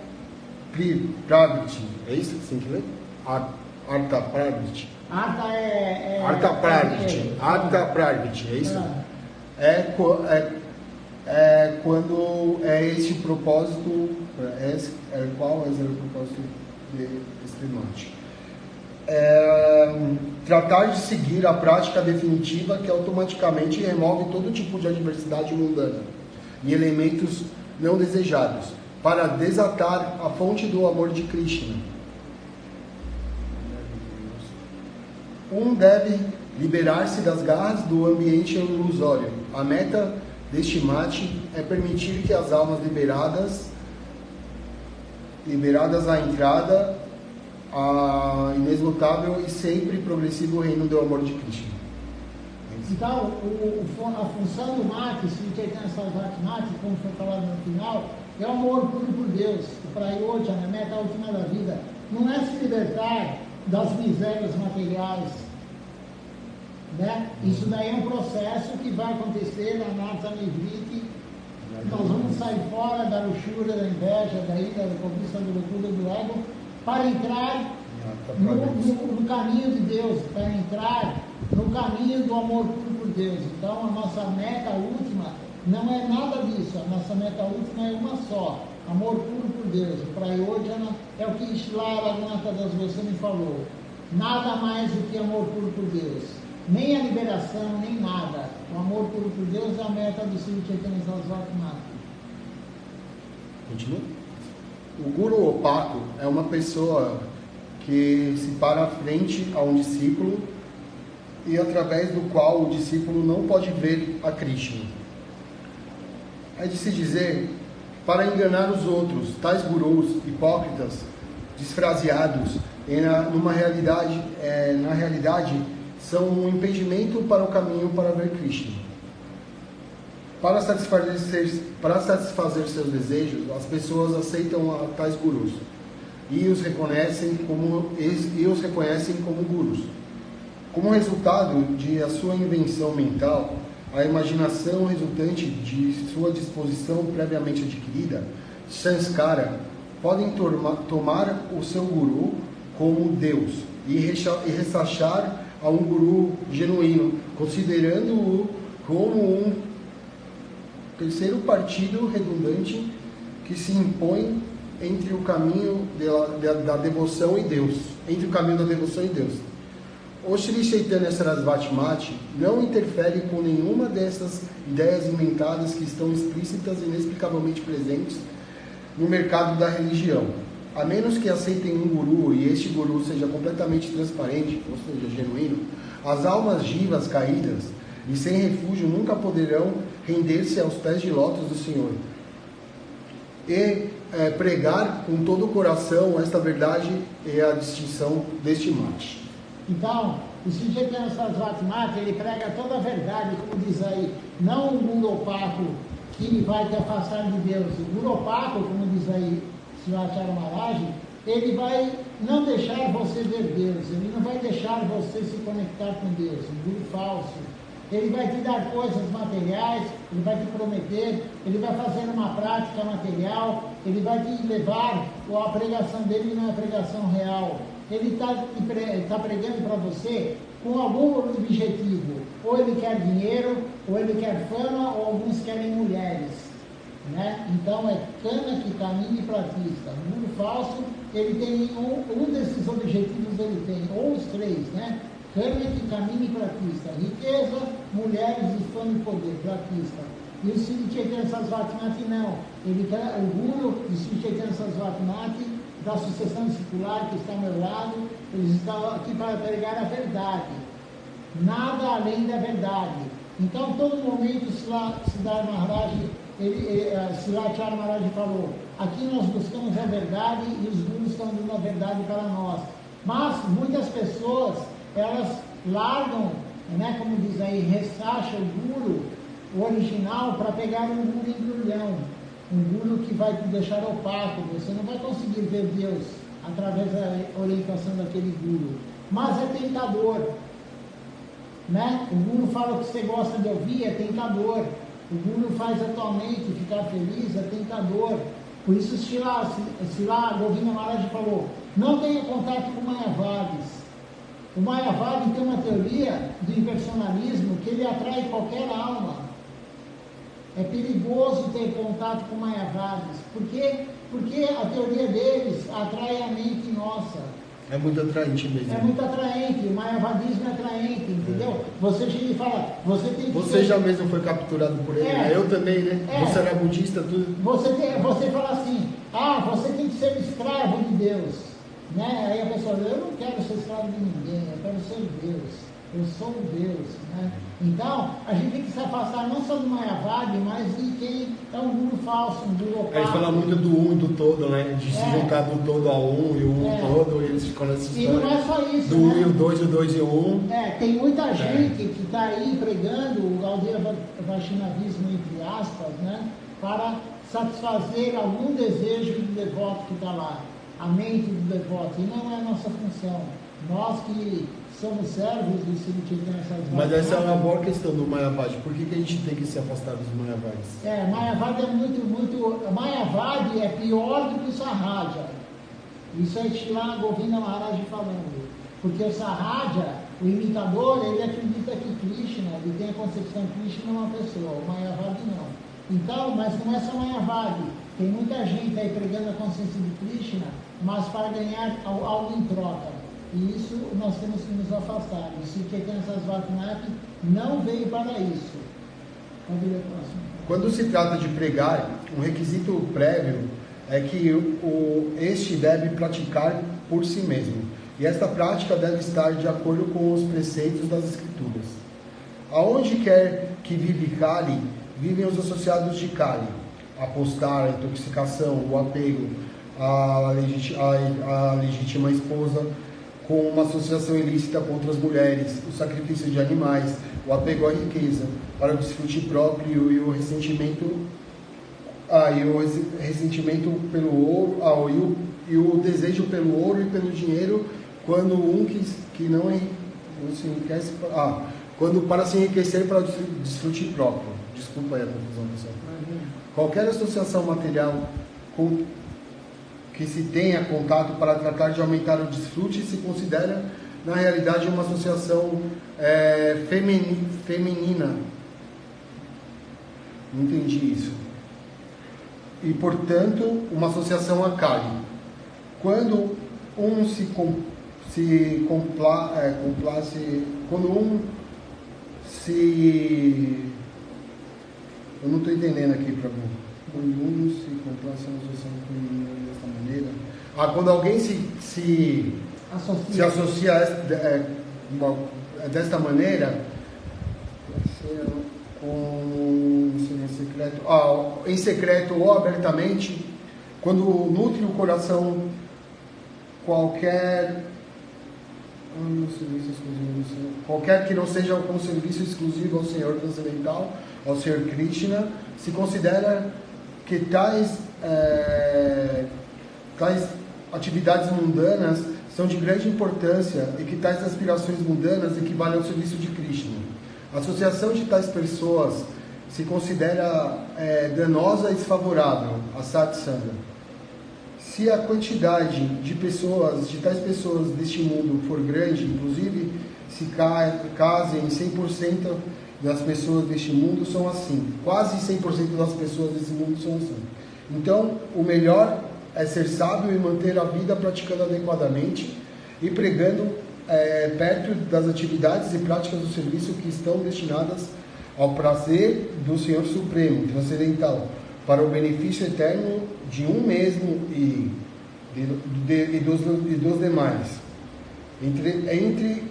Speaker 3: Pravritti. É isso que você tem que ler? Artha Pravritti.
Speaker 1: Artha
Speaker 3: Pravritti. Artha Pravritti, é isso? Quando é esse o propósito, qual é o propósito deste monte? Tratar de seguir a prática definitiva que automaticamente remove todo tipo de adversidade mundana e elementos não desejados, para desatar a fonte do amor de Krishna. Deve liberar-se das garras do ambiente ilusório. A meta deste mate é permitir que as almas liberadas à entrada a inesgotável e sempre progressivo reino do amor de Krishna.
Speaker 1: Então, a função do mate, Sri Chaitanya Sarasvati Mata, como foi falado no final, é o amor puro por Deus, o prayojana, a meta última da vida. Não é se libertar das misérias materiais. Né? Isso daí é um processo que vai acontecer na Anartha Nivriti. Nós vamos sair fora da luxúria, da inveja, da ira, da cobiça, da loucura, do ego, para entrar no caminho de Deus, para entrar no caminho do amor puro por Deus. Então, a nossa meta última não é nada disso. A nossa meta última é uma só: amor puro por Deus. O Prayojana é o que Shila Raghunatha Das Goswami falou. Nada mais do que amor puro por Deus. Nem a liberação, nem nada. O amor puro por Deus é a meta do Sri Chaitanya Sarasvati Mata.
Speaker 3: Continua. O guru opaco é uma pessoa que se para à frente a um discípulo e através do qual o discípulo não pode ver a Krishna. É de se dizer para enganar os outros. Tais gurus hipócritas, disfraseados, na realidade, são um impedimento para o caminho para ver Krishna. Para satisfazer seus desejos, as pessoas aceitam tais gurus e os reconhecem como gurus. Como resultado de a sua invenção mental, a imaginação resultante de sua disposição previamente adquirida, sanskara, podem tomar o seu guru como Deus e ressachar a um guru genuíno, considerando-o como um terceiro partido redundante que se impõe entre o caminho da devoção e Deus. O Sri Chaitanya Sarasvati Mati não interfere com nenhuma dessas ideias inventadas que estão explícitas e inexplicavelmente presentes no mercado da religião. A menos que aceitem um guru e este guru seja completamente transparente, ou seja, genuíno, as almas jivas caídas e sem refúgio nunca poderão render-se aos pés de lótus do Senhor e pregar com todo o coração esta verdade e a distinção deste mate.
Speaker 1: Então, o Sri Chaitanya Sarasvati Mati, ele prega toda a verdade, como diz aí, não um guru opaco que vai te afastar de Deus. O guru opaco, como diz aí Srivacharya Maharaj, ele vai não deixar você ver Deus, ele não vai deixar você se conectar com Deus, um guru falso. Ele vai te dar coisas materiais, ele vai te prometer, ele vai fazer uma prática material, ele vai te levar, ou a pregação dele não é pregação real. Ele está pregando para você com algum objetivo. Ou ele quer dinheiro, ou ele quer fama, ou alguns querem mulheres. Né? Então é cana que caminha e pratista. O mundo falso, ele tem um desses objetivos, ele tem, ou os três, né? Cana que caminha e pratista. Riqueza, mulheres e fama e poder, pratista. E o Sri Chaitanya Sarasvati Mati não. O guru do Sri Chaitanya Sarasvati Mati, da sucessão discipular que está ao meu lado, eles estão aqui para pregar a verdade, nada além da verdade. Então, todo momento, Siddhartha Maharaj, Srivacharya Maharaj falou, aqui nós buscamos a verdade e os gurus estão dando a verdade para nós. Mas muitas pessoas, elas largam, né, como diz aí, ressacha o guru, o original, para pegar um guru embrulhão. Um guru que vai te deixar opaco, você não vai conseguir ver Deus através da orientação daquele guru. Mas é tentador. Né? O guru fala o que você gosta de ouvir, é tentador. O guru faz a tua mente ficar feliz, é tentador. Por isso Srila Govinda Maharaj falou, não tenha contato com Mayavadis. O Mayavadi tem uma teoria do impersonalismo que ele atrai qualquer alma. É perigoso ter contato com Mayavadis. Por quê? Porque a teoria deles atrai a mente nossa.
Speaker 3: É muito atraente mesmo.
Speaker 1: É muito atraente. O Mayavadismo é atraente, entendeu? Você chega e fala, você tem que
Speaker 3: Você já mesmo foi capturado por ele, né? Eu também, né? Você era budista, tudo.
Speaker 1: Você fala assim, você tem que ser escravo de Deus. Né? Aí a pessoa diz, eu não quero ser escravo de ninguém, eu quero ser Deus. Eu sou Deus, né? Então, a gente tem que se afastar não só do Mayavadi, mas de quem é um guru falso, um guru opaco.
Speaker 3: A gente fala muito do um e do todo, né? De se juntar do todo ao um e o um todo, e eles ficam nessa história.
Speaker 1: E não é só isso,
Speaker 3: do
Speaker 1: né?
Speaker 3: um e o dois e o um.
Speaker 1: Tem muita gente que está aí pregando o Gaudiya Vaishnavismo, entre aspas, né? Para satisfazer algum desejo do devoto que está lá, a mente do devoto, e não é a nossa função. Nós que somos servos do Sri Chaitanya Sarasvati.
Speaker 3: Mas essa é uma boa questão do Mayavadi. Por que a gente tem que se afastar dos Mayavadis?
Speaker 1: Mayavadi é muito... Mayavadi é pior do que o Sahaja. Isso é Srila Govinda Maharaj falando. Porque o Sahaja, o imitador, ele acredita que Krishna, ele tem a concepção que Krishna é uma pessoa. O Mayavadi não. Então, mas não é só Mayavadi. Tem muita gente aí pregando a consciência de Krishna, mas para ganhar algo em troca. E isso nós temos que nos afastar. O Sri Chaitanya Sarasvati Mati não veio para isso. Pode ler o próximo.
Speaker 3: Quando se trata de pregar, um requisito prévio é que este deve praticar por si mesmo. E esta prática deve estar de acordo com os preceitos das Escrituras. Aonde quer que vive Kali, vivem os associados de Kali. apostar, a intoxicação, o apego à legítima esposa, com uma associação ilícita contra as mulheres, o sacrifício de animais, o apego à riqueza, para o desfrute próprio e o ressentimento, pelo ouro, e o desejo pelo ouro e pelo dinheiro, quando que não se enriquece, quando para se enriquecer para o desfrute próprio. Desculpa aí a confusão, pessoal. Qualquer associação material que se tenha contato para tratar de aumentar o desfrute se considera, na realidade, uma associação feminina. Não entendi isso. E, portanto, uma associação acálica. Quando um eu não estou entendendo aqui, Prabhu. Quando um se complace uma associação feminina dessa maneira. Quando alguém se associa desta maneira, em secreto ou abertamente, quando nutre o coração qualquer que não seja como serviço exclusivo ao Senhor transcendental, ao Senhor Krishna, se considera que tais atividades mundanas são de grande importância e que tais aspirações mundanas equivalem ao serviço de Krishna. A associação de tais pessoas se considera danosa e desfavorável a satsanga. Se a quantidade de tais pessoas deste mundo for grande, inclusive se casem 100% das pessoas deste mundo são assim. Quase 100% das pessoas desse mundo são assim. Então, o melhor é ser sábio e manter a vida praticando adequadamente e pregando perto das atividades e práticas do serviço que estão destinadas ao prazer do Senhor Supremo, transcendental, para o benefício eterno de um mesmo e dos demais. Entre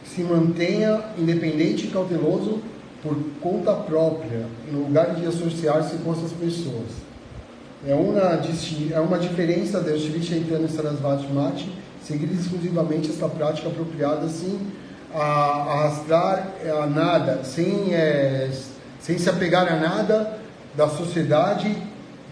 Speaker 3: se mantenha independente e cauteloso por conta própria, no lugar de associar-se com essas pessoas. É uma diferença do Sri Chaitanya Sarasvati Mati seguir exclusivamente esta prática apropriada, sem arrastar a nada, sem se apegar a nada da sociedade,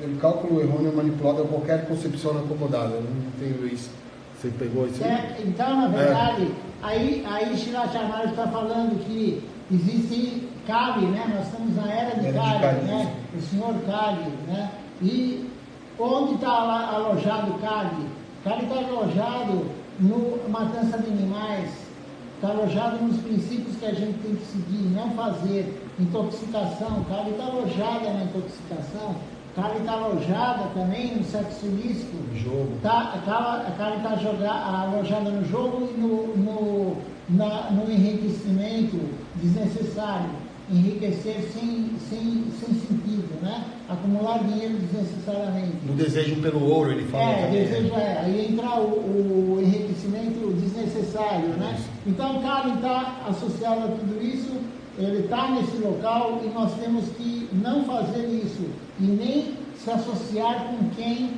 Speaker 3: pelo cálculo errôneo manipulado a qualquer concepção acomodada. Eu não entendo isso. Você pegou isso aí?
Speaker 1: Então, na verdade, aí Srila Chaitanya está falando que existe Kali, né? Nós estamos na era de Kali, né? O senhor Kali, né? E onde está alojado Kali? Kali está alojado na matança de animais, está alojado nos princípios que a gente tem que seguir, não fazer intoxicação. Kali está alojada na intoxicação. Kali está alojada também no sexo ilícito.
Speaker 3: Jogo.
Speaker 1: A Kali está alojada no jogo e no enriquecimento desnecessário. Enriquecer sem sentido, né? Acumular dinheiro desnecessariamente.
Speaker 3: No desejo pelo ouro, ele fala.
Speaker 1: Aí entra o enriquecimento desnecessário, né? Então o Kali está associado a tudo isso, ele está nesse local e nós temos que não fazer isso e nem se associar com quem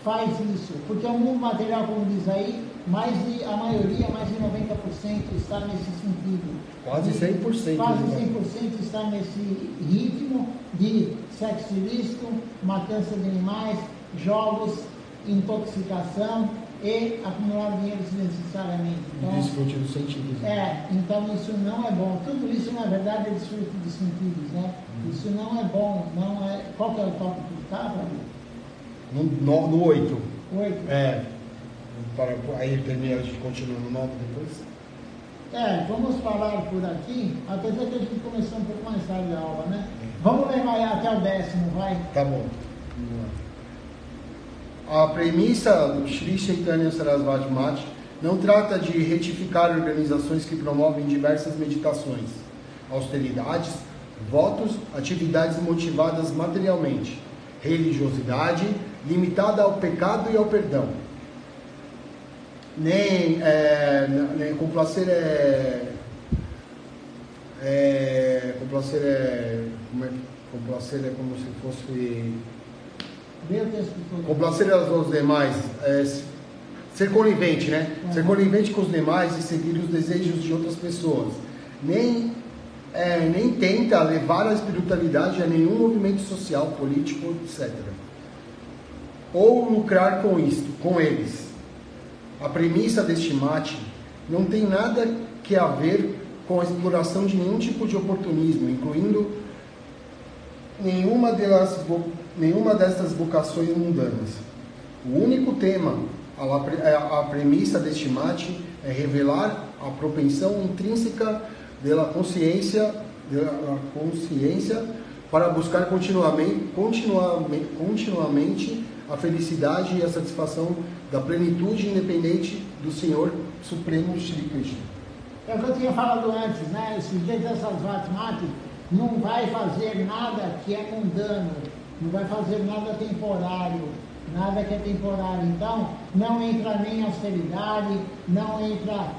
Speaker 1: faz isso, porque o mundo material, como diz aí, mais de 90% está nesse sentido.
Speaker 3: Quase 100%.
Speaker 1: Quase 100% está nesse ritmo de sexo ilícito, matança de animais, jogos, intoxicação e acumular dinheiro desnecessariamente. Então,
Speaker 3: desfrute dos sentidos.
Speaker 1: Então isso não é bom. Tudo isso, na verdade, é desfrute dos sentidos, né? Isso não é bom, não é... Qual que é o tópico que está, para mim?
Speaker 3: No 8.
Speaker 1: 8?
Speaker 3: Aí termina, a gente continua no 9 depois?
Speaker 1: Vamos falar por aqui, apesar que a gente começou um pouco mais tarde a aula, né? Vamos levar até o 10º, vai?
Speaker 3: Tá bom. A premissa do Sri Chaitanya Sarasvati Mati não trata de retificar organizações que promovem diversas meditações, austeridades, votos, atividades motivadas materialmente, religiosidade limitada ao pecado e ao perdão. Nem complacer Complacer é como se fosse...
Speaker 1: Lê o texto todo.
Speaker 3: Complacer aos demais, ser conivente, né? Ser conivente com os demais e seguir os desejos de outras pessoas. Nem tenta levar a espiritualidade a nenhum movimento social, político, etc. Ou lucrar com eles. A premissa deste mate não tem nada que a ver com a exploração de nenhum tipo de oportunismo, incluindo nenhuma dessas vocações mundanas. O único tema, a premissa deste mate é revelar a propensão intrínseca da consciência para buscar continuamente a felicidade e a satisfação da plenitude independente do Senhor Supremo Shri Krishna.
Speaker 1: É o que eu tinha falado antes, né? Esse Jitendra Sarasvati Mati não vai fazer nada que é mundano, não vai fazer nada temporário, nada que é temporário. Então, não entra nem austeridade, não entra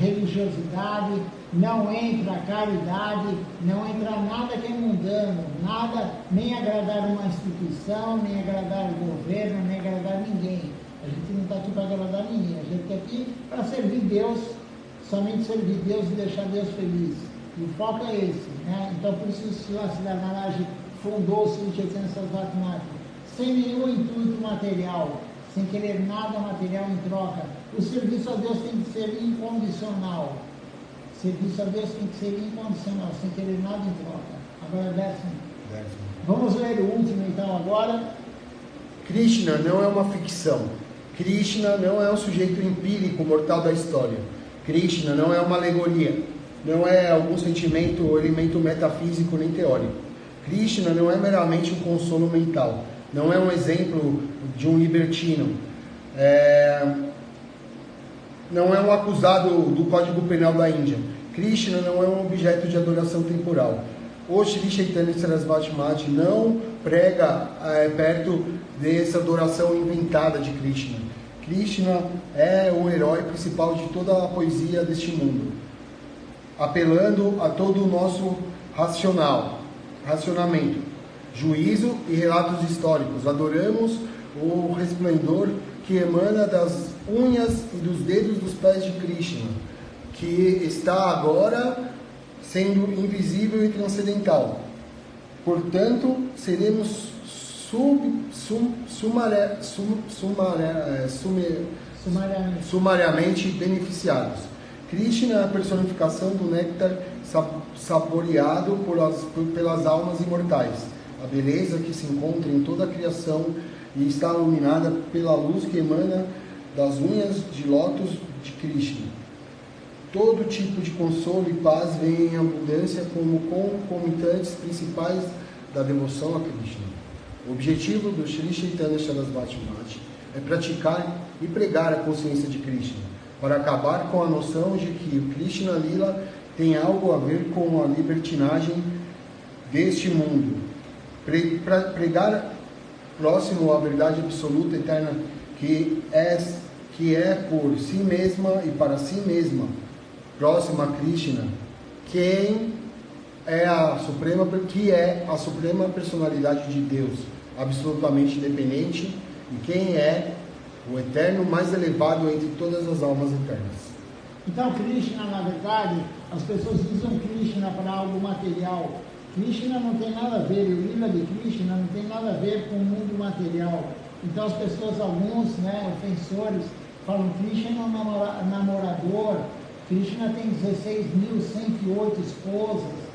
Speaker 1: religiosidade, não entra caridade, não entra nada que é mundano, nada, nem agradar uma instituição, nem agradar o governo, nem agradar ninguém. A gente não está aqui para agradar ninguém, a gente está aqui para servir Deus, somente servir Deus e deixar Deus feliz. E o foco é esse, né? Então, por isso o Srila Siddhartha Maharaj fundou o Sri Chaitanya Sarasvati Mati, sem nenhum intuito material, sem querer nada material em troca. O serviço a Deus tem que ser incondicional. O serviço a Deus tem que ser incondicional, sem querer nada em troca. Agora, 10º. Vamos ler o último, então, agora.
Speaker 3: Krishna não é uma ficção. Krishna não é um sujeito empírico mortal da história. Krishna não é uma alegoria. Não é algum sentimento ou elemento metafísico nem teórico. Krishna não é meramente um consolo mental. Não é um exemplo de um libertino. Não é um acusado do Código Penal da Índia. Krishna não é um objeto de adoração temporal. O Sri Chaitanya Sarasvati Mati não prega perto dessa adoração inventada de Krishna. Krishna é o herói principal de toda a poesia deste mundo, apelando a todo o nosso racionamento, juízo e relatos históricos. Adoramos o resplendor que emana das unhas e dos dedos dos pés de Krishna, que está agora sendo invisível e transcendental. Portanto, seremos sumariamente beneficiados. Krishna é a personificação do néctar saboreado pelas almas imortais, a beleza que se encontra em toda a criação e está iluminada pela luz que emana das unhas de lótus de Krishna. Todo tipo de consolo e paz vem em abundância como concomitantes principais da devoção a Krishna. O objetivo do Sri Chaitanya Sarasvati Mati é praticar e pregar a consciência de Krishna, para acabar com a noção de que o Krishna Lila tem algo a ver com a libertinagem deste mundo. Pregar próximo à verdade absoluta eterna que é por si mesma e para si mesma, próxima a Krishna, que é a suprema personalidade de Deus, absolutamente independente, e quem é o eterno mais elevado entre todas as almas eternas.
Speaker 1: Então, Krishna, na verdade, as pessoas usam Krishna para algo material. Krishna não tem nada a ver, o Lila de Krishna não tem nada a ver com o mundo material. Então, as pessoas, alguns, ofensores, falam Krishna é um namorador, Krishna tem 16.108 esposas.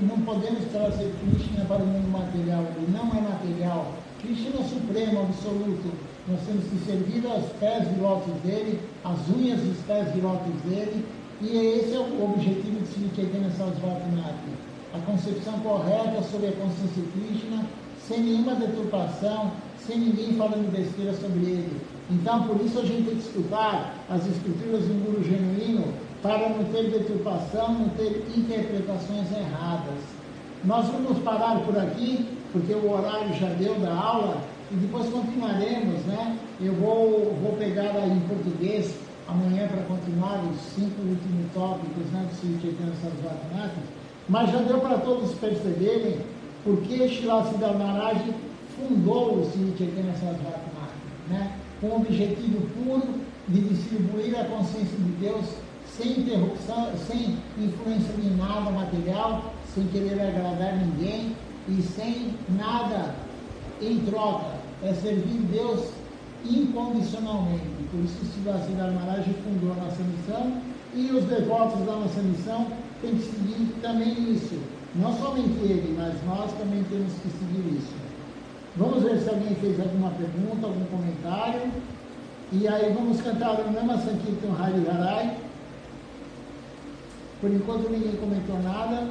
Speaker 1: Não podemos trazer Krishna para o mundo material, ele não é material. Krishna é supremo, absoluto. Nós temos que servir aos pés de lótus dele, as unhas dos pés de lótus dele, e esse é o objetivo de Sri Chaitanya Sarasvati Mati. A concepção correta sobre a consciência de Krishna, sem nenhuma deturpação, sem ninguém falando besteira sobre ele. Então, por isso a gente tem que escutar as escrituras de um guru genuíno, para não ter deturpação, não ter interpretações erradas. Nós vamos parar por aqui, porque o horário já deu da aula, e depois continuaremos, Eu vou pegar aí em português amanhã para continuar os 5 últimos tópicos, do Sri Chaitanya Sarasvati Mati, mas já deu para todos perceberem porque Srila Siddhar Maharaj fundou o Sri Chaitanya Sarasvati Mata, né? Com o objetivo puro de distribuir a consciência de Deus sem interrupção, sem influência de nada material, sem querer agradar ninguém e sem nada em troca. É servir Deus incondicionalmente. Por isso Srila Siddhar Maharaj fundou a nossa missão e os devotos da nossa missão têm que seguir também isso. Não somente ele, mas nós também temos que seguir isso. Vamos ver se alguém fez alguma pergunta, algum comentário. E aí vamos cantar o Nama Sankirtan Hari Harai. Por enquanto ninguém comentou nada.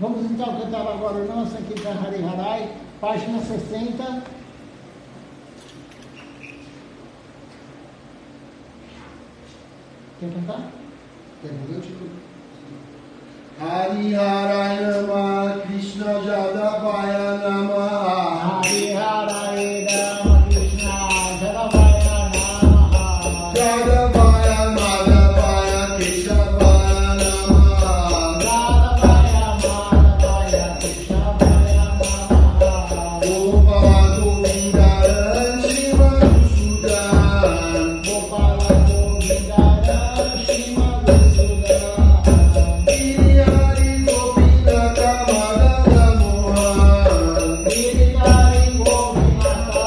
Speaker 1: Vamos então cantar agora o Nama Sankirtan Hari Harai, página 60. Quer cantar?
Speaker 3: Quer mudar o título? Hari Harai Nama Krishna Jadavaya Nama
Speaker 1: Hari Harai Rama Krishna Jadavaya Namaha
Speaker 3: Jadavaya Madhavaya Keshavaya Nama
Speaker 1: Jadavaya Madhavaya Keshavaya Namaha
Speaker 3: Gopala Govindaram Shiva Sudan
Speaker 1: Gopala Govindaram Shrimad Sudam
Speaker 3: Giri Gopina Kamadana Mohan
Speaker 1: Giridhari Govinata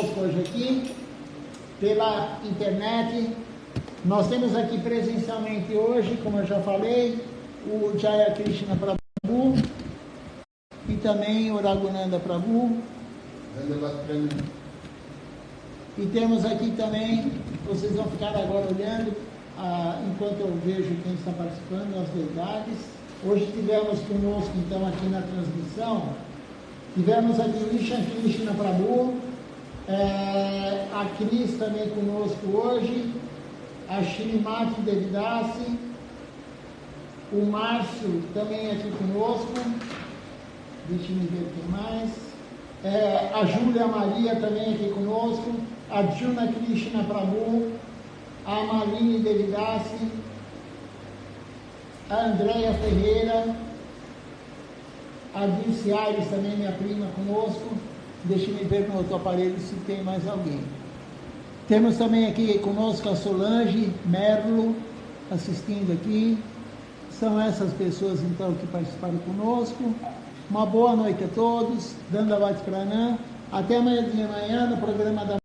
Speaker 1: conosco hoje aqui, pela internet. Nós temos aqui presencialmente hoje, como eu já falei, o Jaya Krishna Prabhu e também o Raghunanda Prabhu. E temos aqui também, vocês vão ficar agora olhando, enquanto eu vejo quem está participando, as verdades. Hoje tivemos conosco, então, aqui na transmissão, tivemos aqui o Ishan Krishna Prabhu, a Cris também conosco hoje, a Shrimati Devidasi, o Márcio também aqui conosco, deixa eu ver quem mais, a Júlia Maria também aqui conosco, a Juna Krishna Prabhu, a Maline Devidasi, a Andréia Ferreira, a Dirce Aires também, minha prima, conosco. Deixa eu ver no outro aparelho se tem mais alguém. Temos também aqui conosco a Solange Merlo, assistindo aqui. São essas pessoas, então, que participaram conosco. Uma boa noite a todos. Dandavati Pranam. Até amanhã de manhã no programa da